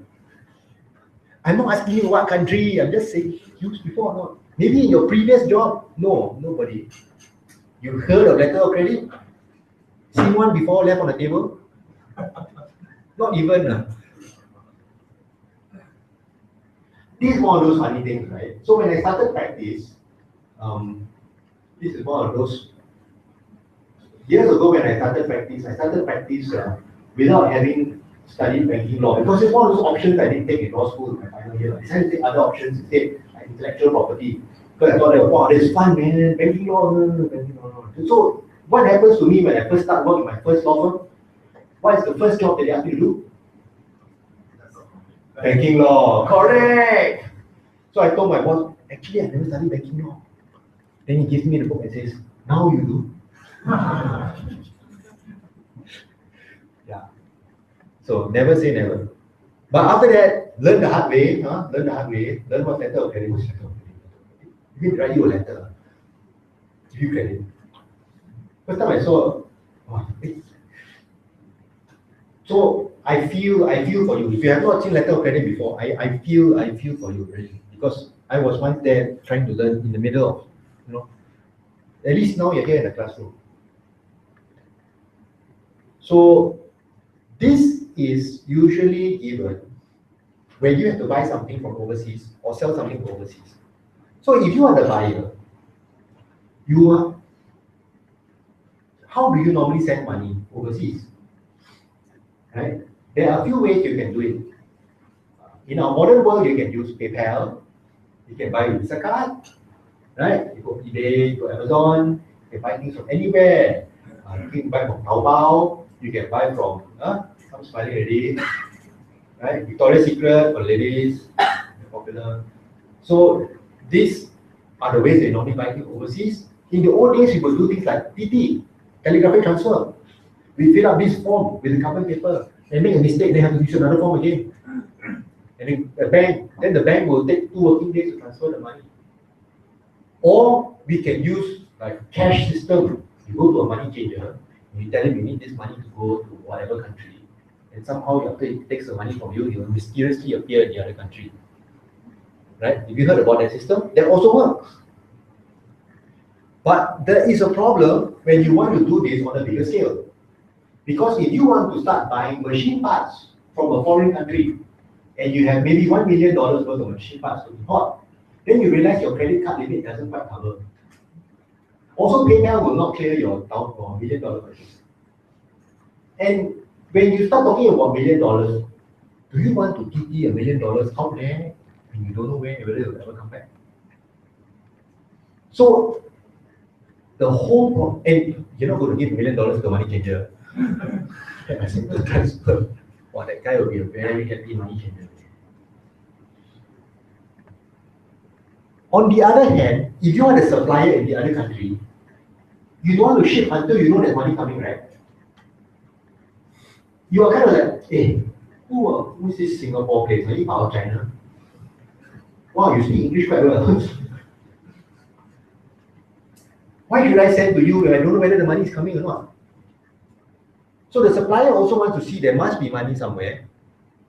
I'm not asking you what country, I'm just saying used before or not. Maybe in your previous job, no, nobody. You heard of letter of credit? Seen one before left on the table? Not even. This is one of those funny things, right? So when I started practice, this is one of those years ago when I started practice without having studied banking law, because it's one of those options I didn't take in law school in my final year. I decided to take other options instead, like intellectual property, because I thought, wow, this is fun, man, banking law. So what happens to me when I first start work in my first law firm? What is the first job that they ask me to do? Banking law, correct. So I told my boss, actually I never studied banking law. Then he gives me the book and says, now you do. Yeah. So never say never. But after that, learn the hard way, learn what letter of credit was. If you write you a letter, give you credit. First time I saw, so I feel for you. If you have not seen letter of credit before, I feel for you really, because I was once there trying to learn in the middle of, at least now you're here in the classroom. So this is usually given when you have to buy something from overseas or sell something from overseas. So if you are the buyer, how do you normally send money overseas? Right? There are a few ways you can do it. In our modern world, you can use PayPal, you can buy a Visa card, right? You go eBay, you go Amazon, you can buy things from anywhere. You can buy from Taobao, you can buy from, I'm smiling already, right? Victoria's Secret for ladies, popular. So these are the ways they normally buy things overseas. In the old days, people do things like TT, telegraphic transfer. We fill up this form with the carbon paper and make a mistake, they have to use another form again. And then the bank will take 2 working days to transfer the money. Or we can use like cash system. You go to a money changer, you tell him you need this money to go to whatever country, and somehow after he takes the money from you, he will mysteriously appear in the other country. Right? Have you heard about that system? That also works. But there is a problem when you want to do this on a bigger scale. Because if you want to start buying machine parts from a foreign country, and you have maybe $1 million worth of machine parts to import, then you realize your credit card limit doesn't quite cover. Also, PayPal will not clear your $1 million purchase. And when you start talking about $1 million, do you want to TT $1 million out there and you don't know whether it will ever come back? So the whole and you're not going to give $1 million to a money changer. A simple transfer. Well, that guy will be a very happy money changer. On the other hand, if you are the supplier in the other country, you don't want to ship until you know there's money coming, right? You are kind of like, hey, who is this Singapore place? Are you part of China? Wow, you speak English quite well. Why should I send to you when I don't know whether the money is coming or not? So the supplier also wants to see there must be money somewhere.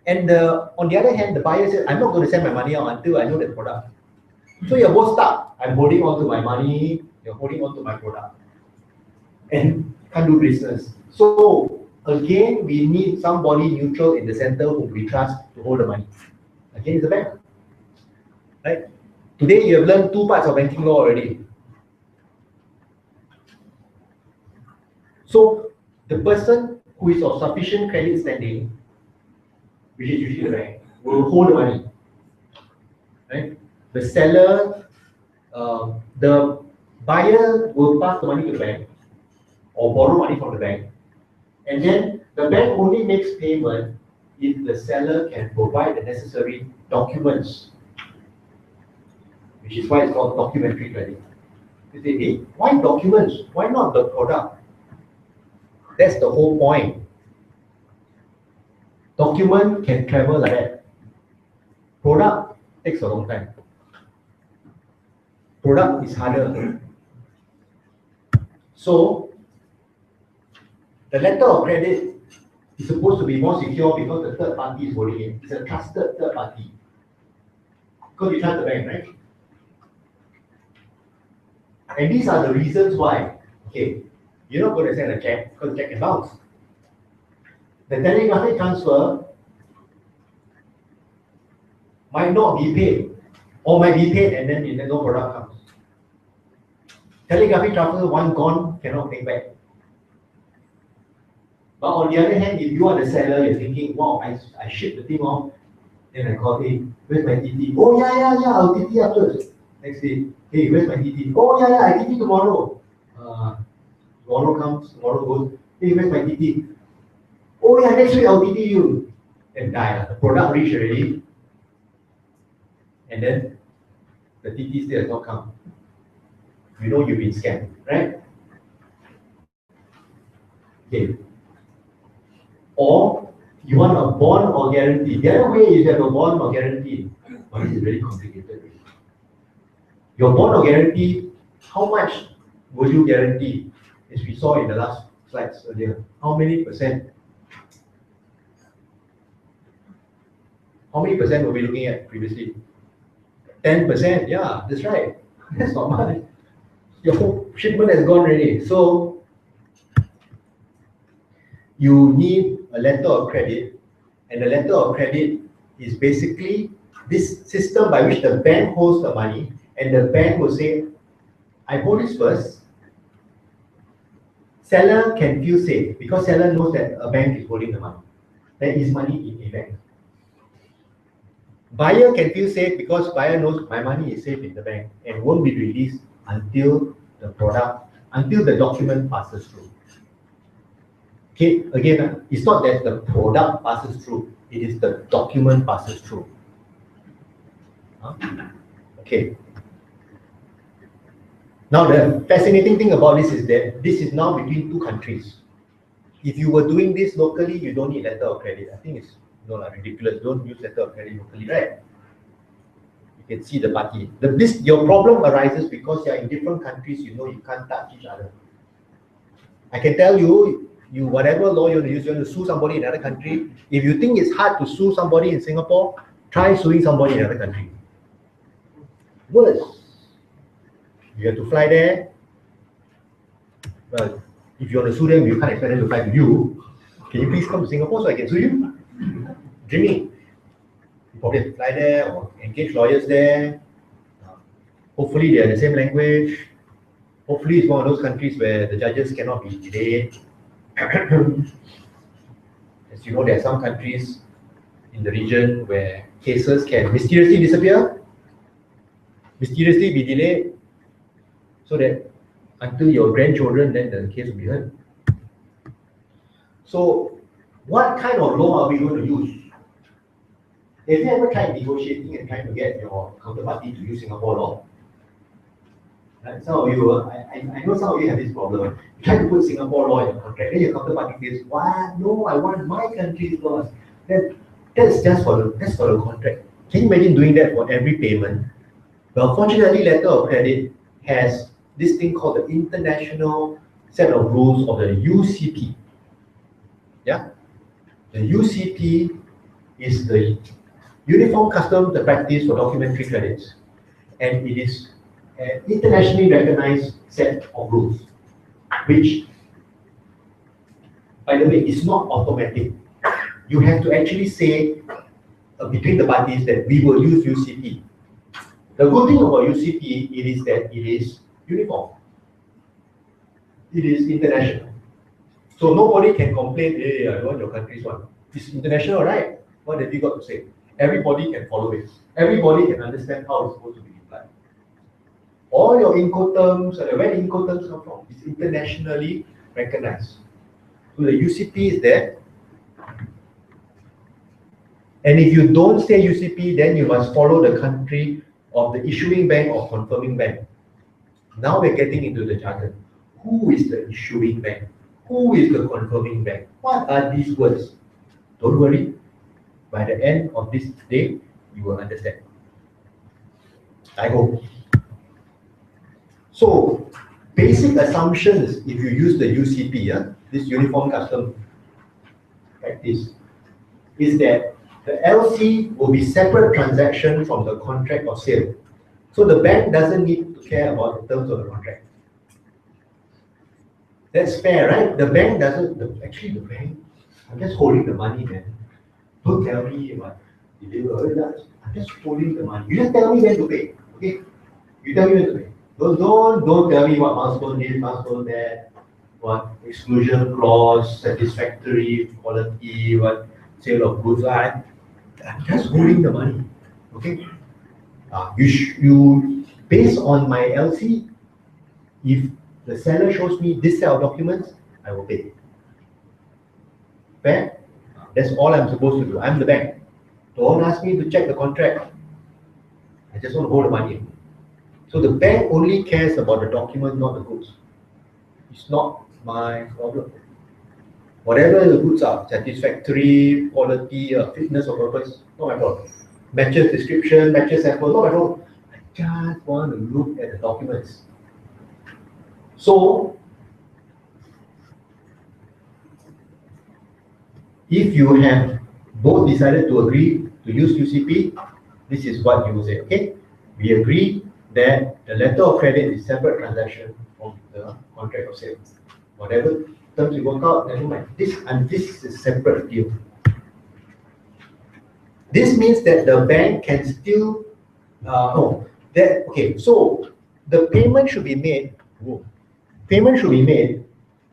And on the other hand, the buyer says, I'm not going to send my money out until I know the product. So you're both stuck. I'm holding on to my money, you're holding on to my product. And can't do business. So again, we need somebody neutral in the center whom we trust to hold the money. Again, it's the bank. Right? Today you have learned 2 parts of banking law already. So the person who is of sufficient credit standing, which is usually the bank, will hold the money. Right? The seller, the buyer will pass the money to the bank or borrow money from the bank, and then the bank only makes payment if the seller can provide the necessary documents, which is why it's called documentary credit. You say, hey, why documents? Why not the product? That's the whole point. Document can travel like that. Product takes a long time. Product is harder. So the letter of credit is supposed to be more secure because the third party is holding it. It's a trusted third party. Because you trust the bank, right? And these are the reasons why, okay, you're not going to send a check because the check can bounce. The telegraphic transfer might not be paid, or might be paid and then no product comes. Telegraphic transfer, one gone, cannot pay back. But on the other hand, if you are the seller, you're thinking, wow, I shipped the thing off, then I call, hey, where's my TT? Oh, yeah, I'll TT afterwards. Next day, hey, where's my TT? Oh, yeah, I TT tomorrow. Tomorrow comes, tomorrow goes, hey, where's my TT? Oh, yeah, next week I'll TT you. And die. The product reached already. And then the TT still has not come. You know you've been scammed, right? Okay. Or you want a bond or guarantee. The other way is you have a bond or guarantee. But this is very complicated. Your bond or guarantee, how much will you guarantee? As we saw in the last slides earlier. How many percent? How many percent were we looking at previously? 10%, yeah, that's right. That's not much. Your whole shipment has gone already. So you need a letter of credit, and the letter of credit is basically this system by which the bank holds the money, and the bank will say, I hold this first. Seller can feel safe because seller knows that a bank is holding the money. There is money in a bank. Buyer can feel safe because buyer knows my money is safe in the bank and won't be released until the document passes through. Okay, again, it's not that the product passes through, it is the document passes through. Okay. Now the fascinating thing about this is that this is now between two countries. If you were doing this locally, you don't need letter of credit. I think it's ridiculous. Don't use letter of credit locally, right? You can see the party. Your problem arises because you're in different countries. You know you can't touch each other. I can tell you, whatever law you want to use, you want to sue somebody in another country. If you think it's hard to sue somebody in Singapore, try suing somebody in another country. Worse. You have to fly there. Well, if you want to sue them, you can't expect them to fly to you. Can you please come to Singapore so I can sue you? Dreaming. You probably have to fly there or engage lawyers there. Hopefully they are the same language. Hopefully it's one of those countries where the judges cannot be delayed. As you know, there are some countries in the region where cases can mysteriously disappear, mysteriously be delayed, so that until your grandchildren, then the case will be heard. So, what kind of law are we going to use? Have you ever tried negotiating and trying to get your counterparty to use Singapore law? Right? Some of you, I know some of you have this problem. You try to put Singapore law in your contract, then your counterparty says, "What? No, I want my country's laws." That's just for the contract. Can you imagine doing that for every payment? Well, fortunately, letter of credit has this thing called the International Set of Rules of the UCP. Yeah, the UCP is the Uniform Custom Practice for Documentary Credits, and it is an internationally recognized set of rules, which, by the way, is not automatic. You have to actually say between the parties that we will use UCP. The good thing about UCP is that it is uniform. It is international. So nobody can complain, "Hey, I want your country's one." It's international, right? What have you got to say? Everybody can follow it. Everybody can understand how it's supposed to be applied. All your Incoterms, where Incoterms come from, is internationally recognized. So the UCP is there. And if you don't say UCP, then you must follow the country of the issuing bank or confirming bank. Now we're getting into the jargon. Who is the issuing bank? Who is the confirming bank? What are these words? Don't worry. By the end of this day, you will understand. I hope. So, basic assumptions, if you use the UCP, this Uniform Custom Practice, is that the LC will be separate transaction from the contract of sale. So the bank doesn't need to care about the terms of the contract. That's fair, right? The bank doesn't, actually the bank, I'm just holding the money, man. Don't tell me what you do. I'm just holding the money. You just tell me when to pay, okay? You tell me when to pay. Don't tell me what milestone this, milestone that, what exclusion clause, satisfactory, quality, what sale of goods. I'm just holding the money, okay? You based on my LC, if the seller shows me this set of documents, I will pay. Fair? That's all I'm supposed to do. I'm the bank. Don't ask me to check the contract. I just want to hold the money. So the bank only cares about the document, not the goods. It's not my problem. Whatever the goods are, satisfactory, quality, fitness of purpose, not my problem. Matches description, matches sample, not my problem. I just want to look at the documents. So, if you have both decided to agree to use UCP, this is what you will say, okay? We agree that the letter of credit is separate transaction from the contract of sale. Whatever terms you work out, never mind. This is a separate deal. This means that the bank can still, okay, so the payment should be made,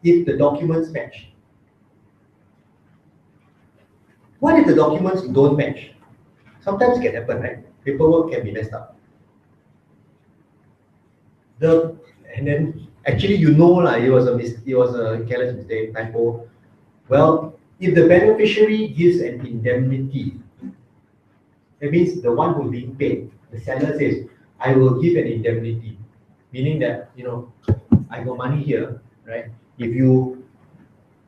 if the documents match. What if the documents don't match? Sometimes it can happen, right? Paperwork can be messed up. And then actually it was a careless mistake, typo. Well, if the beneficiary gives an indemnity, that means the one who's being paid, the seller says, I will give an indemnity, meaning that, I got money here, right? If you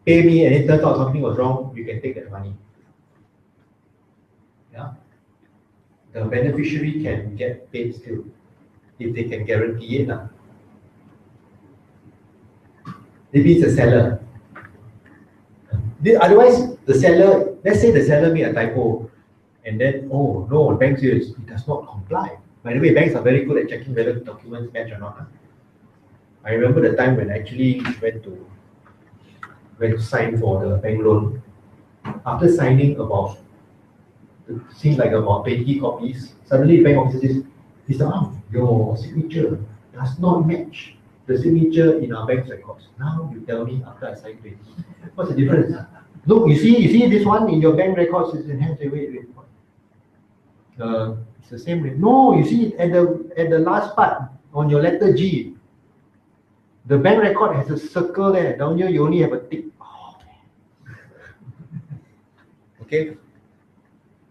pay me and it turns out something was wrong, you can take that money. Yeah. The beneficiary can get paid still, if they can guarantee it. Maybe it's a seller. Otherwise, the seller, let's say the seller made a typo, and then, oh no, the bank says it does not comply. By the way, banks are very good at checking whether documents match or not. I remember the time when I actually went to sign for the bank loan. After signing seemed like about 20 copies, suddenly the bank officer says, Mr. your signature does not match the signature in our bank's records. Now you tell me after I signed 20, what's the difference? Look, you see this one in your bank records is enhanced. Wait. It's the same. No, you see at the last part on your letter G, the bank record has a circle there. Down here you only have a tick. Oh, okay.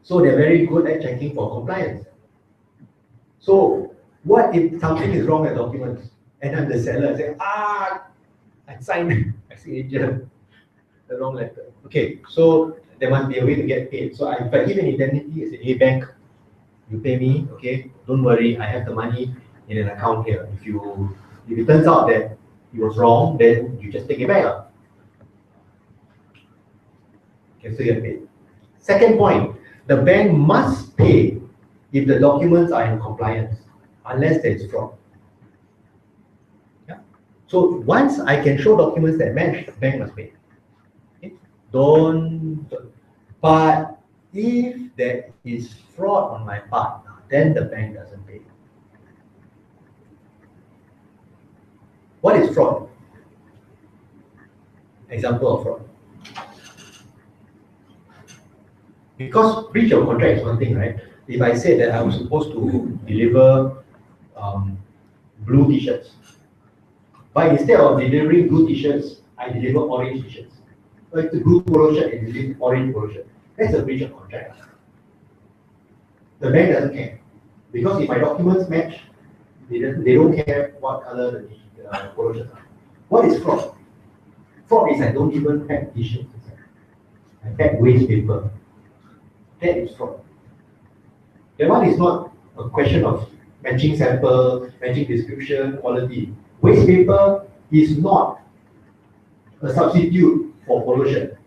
So they're very good at checking for compliance. So what if something is wrong with documents and I'm the seller? I say, I signed my signature, the wrong letter. Okay, so there must be a way to get paid. So if I give an indemnity, I say, hey bank, you pay me, okay? Don't worry, I have the money in an account here. If it turns out that it was wrong, then you just take it back. Okay, so you get paid. Second point, the bank must pay if the documents are in compliance, unless there is fraud. Yeah. So once I can show documents that match, the bank must pay. Okay? But if there is fraud on my part, then the bank doesn't pay. What is fraud? Example of fraud. Because breach of contract is one thing, right? If I said that I was supposed to deliver blue t-shirts, but instead of delivering blue t-shirts, I deliver orange t-shirts. Like the blue polo shirt and the orange polo shirt. That's a breach of contract. The bank doesn't care. Because if my documents match, they don't care what color the polo shirts are. What is fraud? Fraud is I don't even pack t-shirts. I pack waste paper. That is fraud. That one is not a question of matching sample, matching description, quality. Waste paper is not a substitute for polo shirt.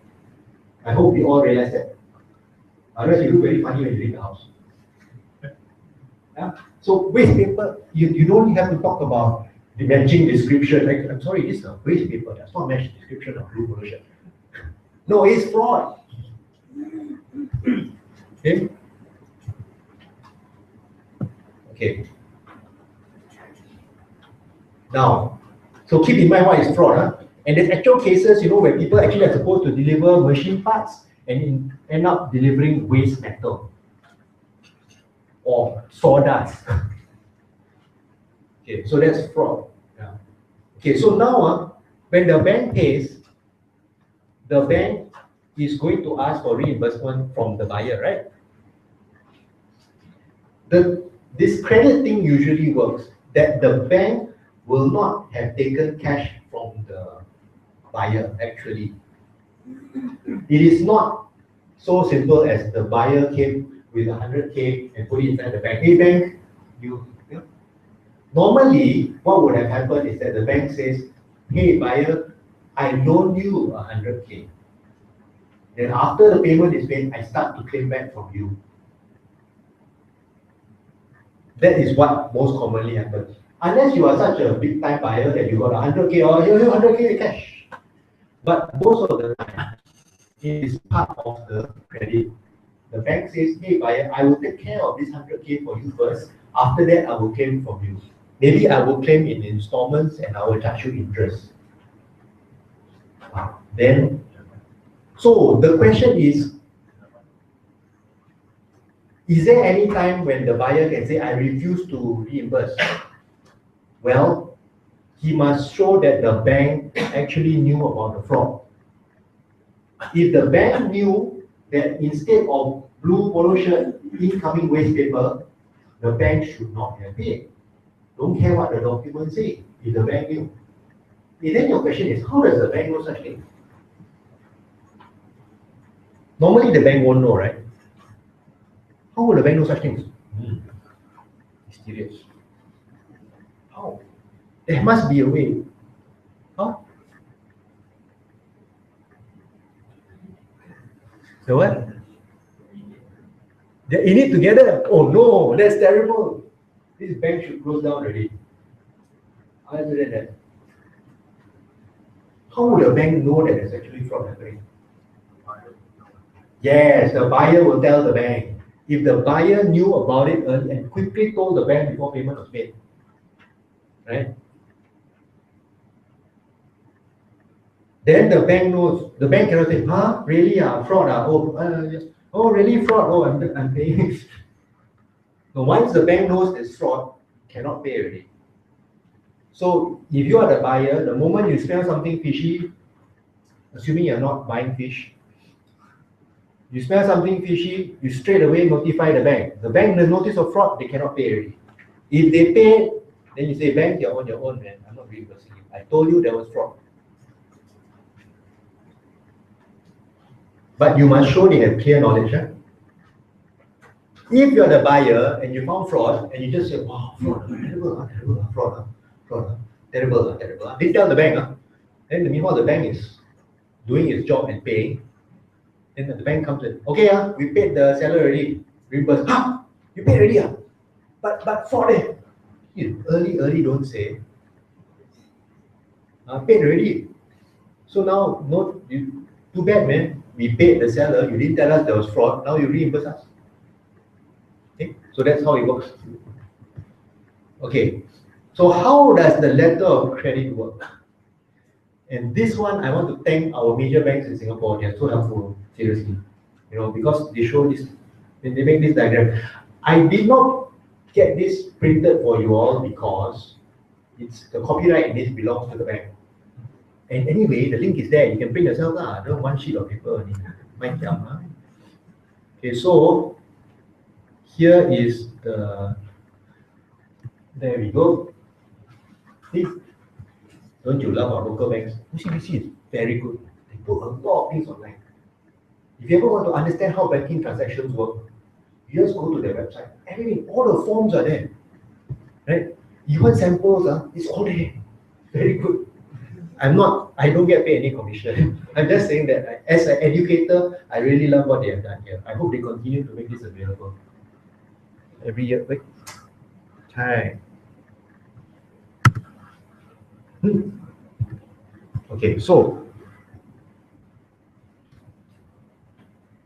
I hope we all realize that. Otherwise, you look very funny when you leave the house. Yeah? So waste paper, you don't have to talk about the matching description. Like, I'm sorry, this is a waste paper. That's not match description of blue polo shirt. No, it's fraud. Okay. Okay. Now, so keep in mind what is fraud. And there's actual cases, where people actually are supposed to deliver machine parts and end up delivering waste metal or sawdust. Okay, so that's fraud. Yeah. Okay, so now when the bank pays, the bank is going to ask for reimbursement from the buyer, right? This credit thing usually works that the bank will not have taken cash from the buyer actually. It is not so simple as the buyer came with 100K and put it inside the bank. Hey bank, Normally, what would have happened is that the bank says, hey buyer, I loan you 100K. Then after the payment is made, I start to claim back from you. That is what most commonly happens. Unless you are such a big time buyer that you got 100K or you have 100K cash. But most of the time, it is part of the credit. The bank says, hey buyer, I will take care of this 100K for you first. After that, I will claim from you. Maybe I will claim in installments and I will charge you interest. So the question is, Is there any time when the buyer can say, I refuse to reimburse? Well, he must show that the bank actually knew about the fraud. If the bank knew that instead of blue polo shirt, incoming waste paper, the bank should not have paid. Don't care what the document say, if the bank knew. Then your question is, how does the bank know such things? Normally the bank won't know, right? How would the bank know such things? Mysterious. How? There must be a way. How? The what? They're in it together. Oh no, that's terrible. This bank should close down already. Other than that, how would a bank know that there's actually fraud happening? Yes, the buyer will tell the bank. If the buyer knew about it early and quickly told the bank before payment was made, right? Then the bank knows. The bank cannot say, huh? Really? Fraud? Oh, really fraud? Oh, I'm paying. So once the bank knows there's fraud, cannot pay already. So if you are the buyer, the moment you smell something fishy, assuming you're not buying fish, you smell something fishy, you straight away notify the bank. The bank, the notice of fraud, they cannot pay already. If they pay, then you say, bank, you're on your own, man. I'm not reimbursing you. I told you there was fraud. But you must show they have clear knowledge. Huh? If you're the buyer and you found fraud and you just say, wow, fraud, terrible, terrible, fraud, terrible, terrible. Didn't tell the bank. Then meanwhile the bank is doing its job and paying. Then the bank comes in, okay, we paid the seller already, reimburse. You paid already? But fraud. Early don't say. Paid already. So now, too bad, man. We paid the seller, you didn't tell us there was fraud, now you reimburse us. Okay, so that's how it works. Okay, so how does the letter of credit work? And this one, I want to thank our major banks in Singapore. They are so helpful, seriously. Because they show this, when they make this diagram. I did not get this printed for you all because it's the copyright in this belongs to the bank. And anyway, the link is there. You can print yourself. One sheet of paper. Okay, so here is the. There we go. See? Don't you love our local banks? OCBC is very good. They put a lot of things online. If you ever want to understand how banking transactions work, you just go to their website. Everything, all the forms are there. Right? You want samples, it's all there. Very good. I don't get paid any commission. I'm just saying that as an educator, I really love what they have done here. I hope they continue to make this available. Every year, wait. Hi. Okay, so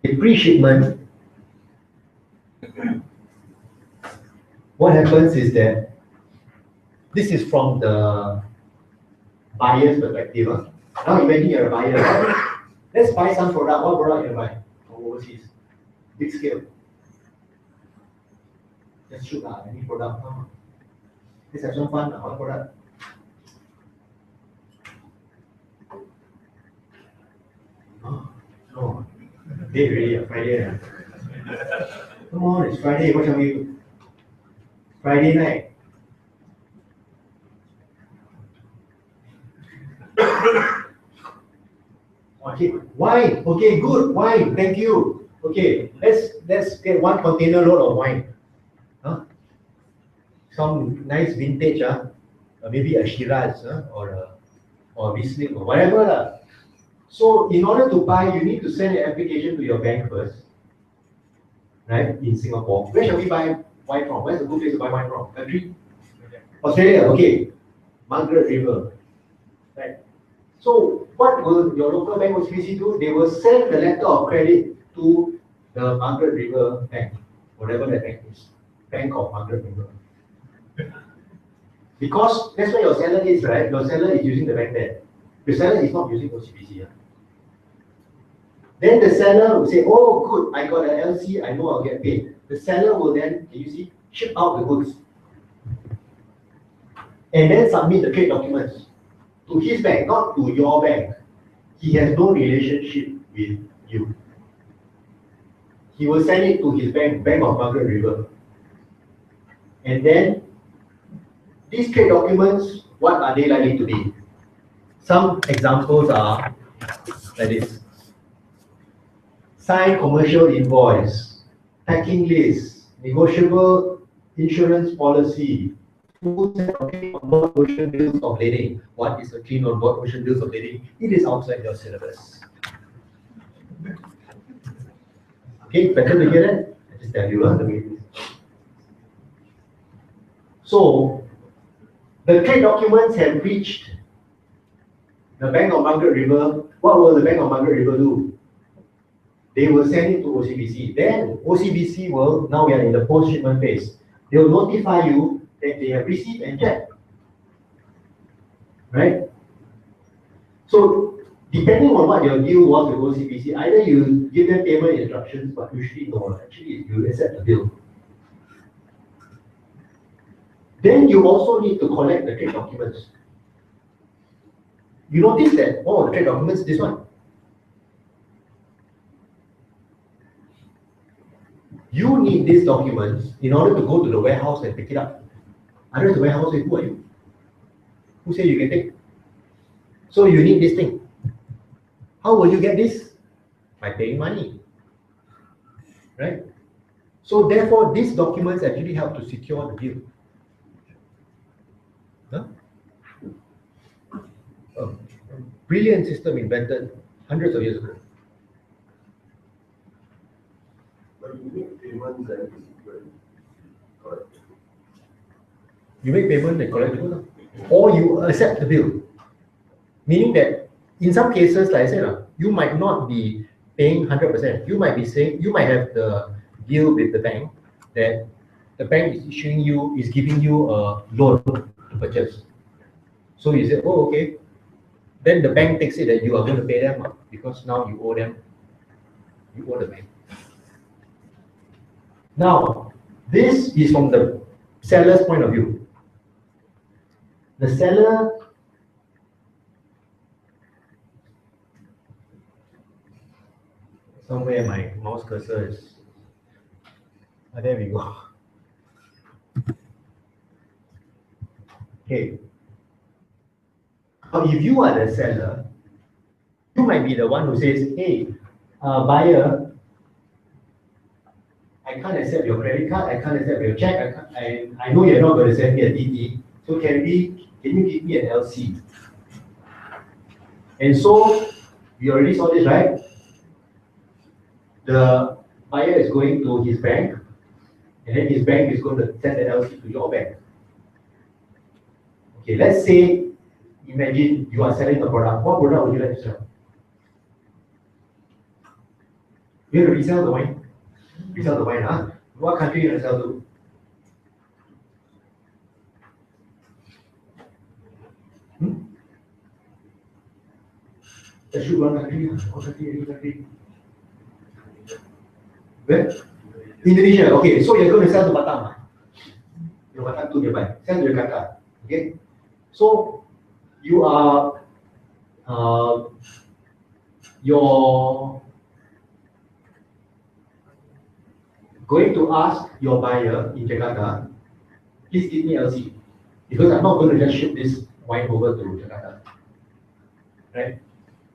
the pre-shipment, what happens is that this is from the buyer's perspective. Now imagine you're a buyer. Let's buy some product. What product you buy from overseas? Big scale. Just shoot any product. Let's have some fun. What product? No. Day really, Friday. Come on, it's Friday. What shall we do? Friday night. Okay, wine. Okay, good. Wine. Thank you. Okay, let's get one container load of wine. Some nice vintage, maybe a Shiraz, or a Riesling or whatever. So in order to buy, you need to send an application to your bank first, right? In Singapore. Where shall we buy wine from? Where's a good place to buy wine from? Country? Australia. Okay. Margaret River. Right. So what will your local bank OCBC do? They will send the letter of credit to the Margaret River Bank, whatever that bank is. Bank of Margaret River. Because that's where your seller is, right? Your seller is using the bank there. The seller is not using OCBC. Then the seller will say, oh good, I got an LC, I know I'll get paid. the seller will then, can you see, ship out the goods and then submit the trade documents to his bank, not to your bank. He has no relationship with you. He will send it to his bank, Bank of Margaret River. And then these trade documents, what are they likely to be? Some examples are like this. Signed commercial invoice, packing list, negotiable insurance policy, full set of clean on board ocean bills of lading. What is a clean on board ocean bills of lading? It is outside your syllabus. Okay, better to get it? I just tell you the way it is. So the trade documents have reached the Bank of Margaret River. What will the Bank of Margaret River do? They will send it to OCBC. Then OCBC will, now we are in the post-shipment phase. They will notify you that they have received and checked. Right? So depending on what your deal was with OCBC, either you give them payment instructions, but usually no, actually you accept the bill. Then you also need to collect the trade documents. You notice that, oh, the trade documents, this one. You need these documents in order to go to the warehouse and pick it up. Otherwise the warehouse says, who are you? Who said you can take? So you need this thing. How will you get this? By paying money. Right? So therefore, these documents actually help to secure the deal. Huh? A brilliant system invented hundreds of years ago. But you make payments and correct. You make payment and collect the bill, or you accept the bill. Meaning that in some cases, like I said, you might not be paying 100%. You might be saying, you might have the deal with the bank that the bank is issuing you, is giving you a loan to purchase. So you say, oh, okay. Then the bank takes it that you are going to pay them because now you owe them, you owe the bank. Now, this is from the seller's point of view. The seller somewhere my mouse cursor is, there we go. Okay. Now, if you are the seller, you might be the one who says, hey, buyer, I can't accept your credit card, I can't accept your check, I know you're not going to send me a DD, so can you give me an LC? And so, we already saw this, right? The buyer is going to his bank, and then his bank is going to send the LC to your bank. Okay, let's say, imagine you are selling a product. What product would you like to sell? You want to resell the wine? Resell the wine, huh? What country you want to sell to? Let's shoot one country, any country. Where? Indonesia. Okay, so you're going to sell to Batam. Your Batam too nearby. Sell to Jakarta. Okay? So you are you're going to ask your buyer in Jakarta, please give me LC, because I'm not going to just ship this wine over to Jakarta. Right?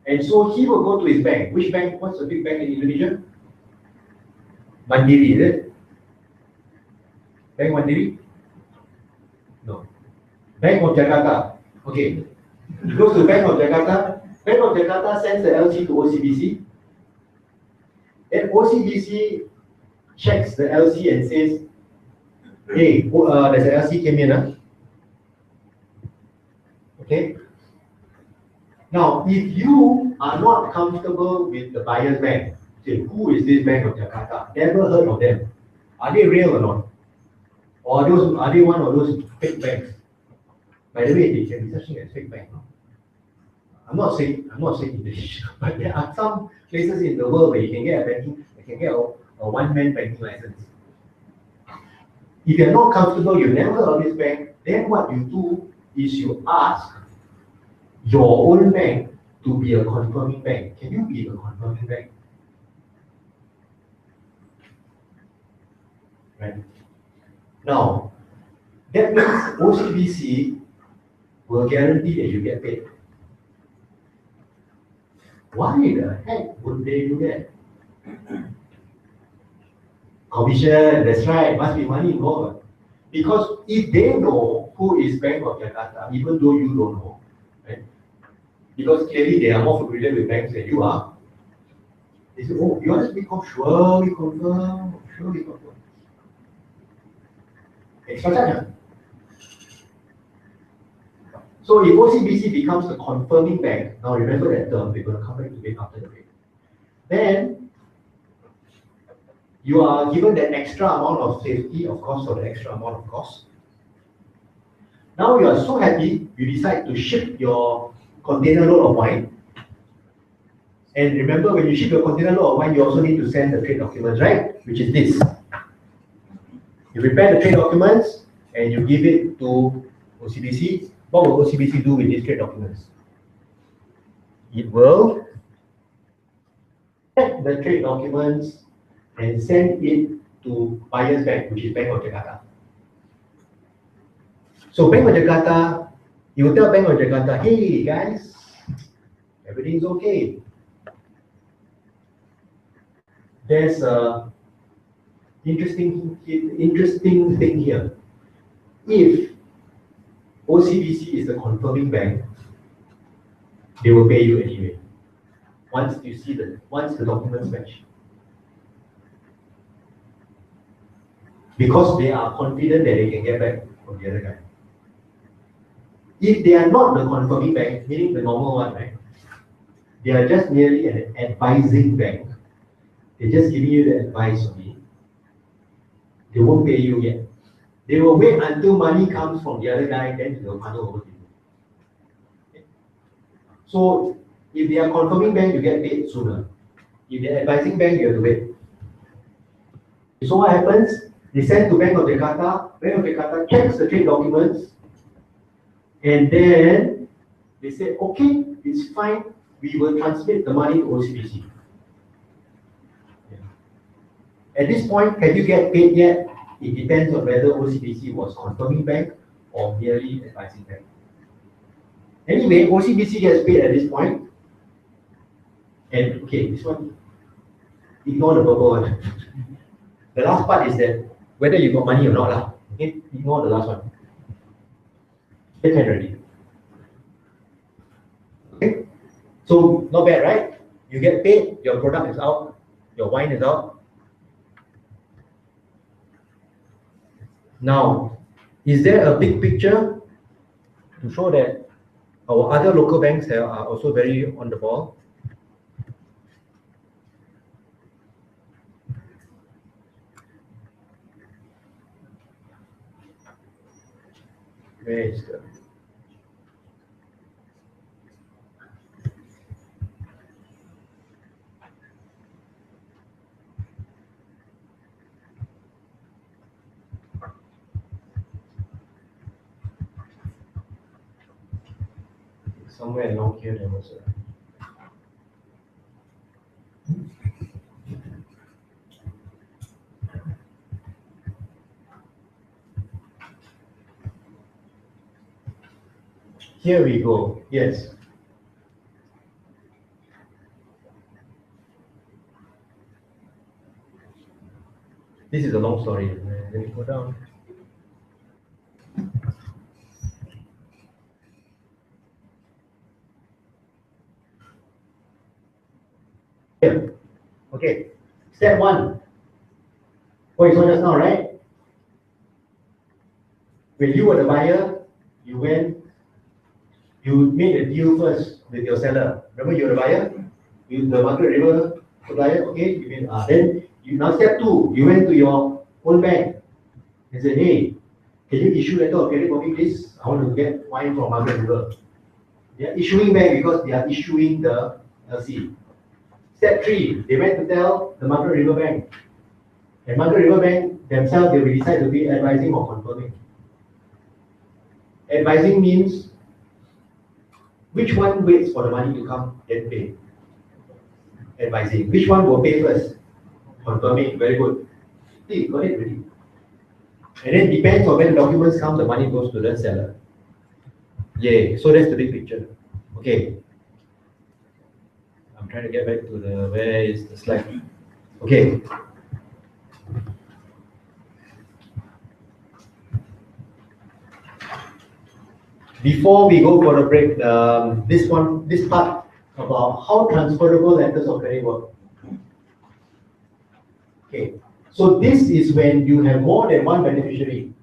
And so he will go to his bank. Which bank? What's the big bank in Indonesia? Mandiri, is it? Bank Mandiri? No. Bank of Jakarta. Okay. He goes to Bank of Jakarta. Bank of Jakarta sends the LC to OCBC. Then OCBC checks the LC and says, hey, there's an LC came in. Huh? Okay. Now, if you are not comfortable with the buyer's bank, say, who is this Bank of Jakarta? Never heard of them. Are they real or not? Or are they one of those fake banks? By the way, they can be such thing as fake bank. I'm not saying English, but there are some places in the world where you can get a one-man banking license. If you're not comfortable, you've never heard of this bank, then what you do is you ask your own bank to be a confirming bank. Can you be a confirming bank? Right. Now, that means OCBC will guarantee that you get paid. Why the heck would they do that? Commission, that's right, must be money involved. Because if they know who is Bank of Jakarta, even though you don't know, right? Because clearly they are more familiar with banks than you are. They say, oh, you want to be confirmed? Sure, we confirm. Sure, we confirm. Extra charge. So if OCBC becomes the confirming bank, now remember that term, we're going to come back to it after the break. Then you are given that extra amount of safety, of course, for the extra amount of cost. Now you are so happy, you decide to ship your container load of wine. And remember, when you ship your container load of wine, you also need to send the trade documents, right? Which is this. You prepare the trade documents and you give it to OCBC. What will OCBC do with these trade documents? It will take the trade documents and send it to buyer's bank, which is Bank of Jakarta. So Bank of Jakarta, you will tell Bank of Jakarta, hey guys, everything's okay. There's a interesting thing here. If OCBC is the confirming bank, they will pay you anyway. Once the documents match. Because they are confident that they can get back from the other guy. If they are not the confirming bank, meaning the normal one, right? They are just merely an advising bank. They're just giving you the advice only. They won't pay you yet. They will wait until money comes from the other guy, then they will funnel over to you. Okay. So if they are confirming bank, you get paid sooner. If they're advising bank, you have to wait. So what happens? They send to Bank of Jakarta. Bank of Jakarta checks the trade documents, and then they say, okay, it's fine. We will transmit the money to OCBC. At this point, can you get paid yet? It depends on whether OCBC was confirming bank or merely advising bank. Anyway, OCBC gets paid at this point. And okay, this one, ignore the purple one. The last part is that whether you got money or not lah. Okay, ignore the last one. Get paid already. Okay, so not bad, right? You get paid, your product is out, your wine is out. Now, is there a big picture to show that our other local banks are also very on the ball? Where is the... Somewhere along here there was a... Here we go, yes. This is a long story. Let me go down. Here. Okay, step one. Oh, it's on just now, right? When you were the buyer, you made a deal first with your seller. Remember, you're the buyer? You the Margaret River supplier, okay? Then now step two, you went to your own bank and said, hey, can you issue letter of credit for me, please? I want to get wine from Margaret River. They are issuing bank because they are issuing the LC. Step three, they went to tell the Margaret River Bank. And Margaret River Bank themselves, they will decide to be advising or confirming. Advising means which one waits for the money to come, then pay. Advising. Which one will pay first? Confirming. Very good. See, got it ready. And then depends on when the documents come, the money goes to the seller. Yay. So that's the big picture. Okay. I'm trying to get back to the, where is the slide? Okay. Before we go for a break, this part about how transferable letters of credit work. Okay. So this is when you have more than one beneficiary.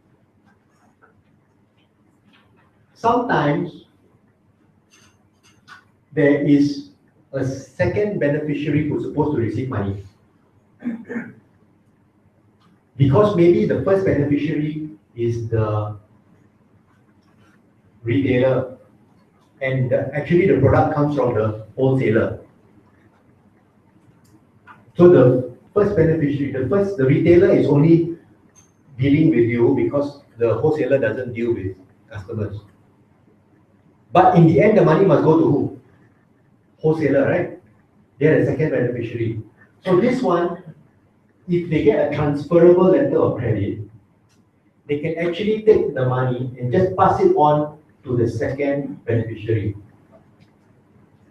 Sometimes there is a second beneficiary who's supposed to receive money. Because maybe the first beneficiary is the retailer and actually the product comes from the wholesaler. So the first beneficiary, the retailer is only dealing with you because the wholesaler doesn't deal with customers. But in the end, the money must go to who? Wholesaler, right? They're the second beneficiary. So this one, if they get a transferable letter of credit, they can actually take the money and just pass it on to the second beneficiary.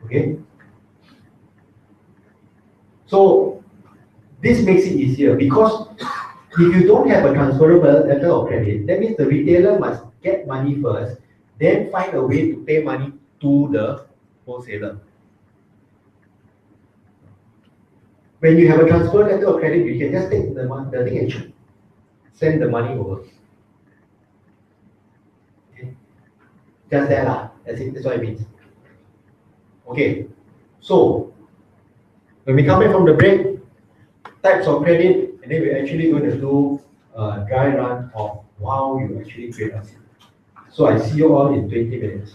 Okay? So this makes it easier because if you don't have a transferable letter of credit, that means the retailer must get money first, then find a way to pay money to the wholesaler. When you have a transfer letter of credit, you can just take the thing and send the money over. Okay. Just that lah. That's what it means. Okay. So when we come back from the break, types of credit, and then we're actually going to do a dry run of how you actually create a. So I see you all in 20 minutes.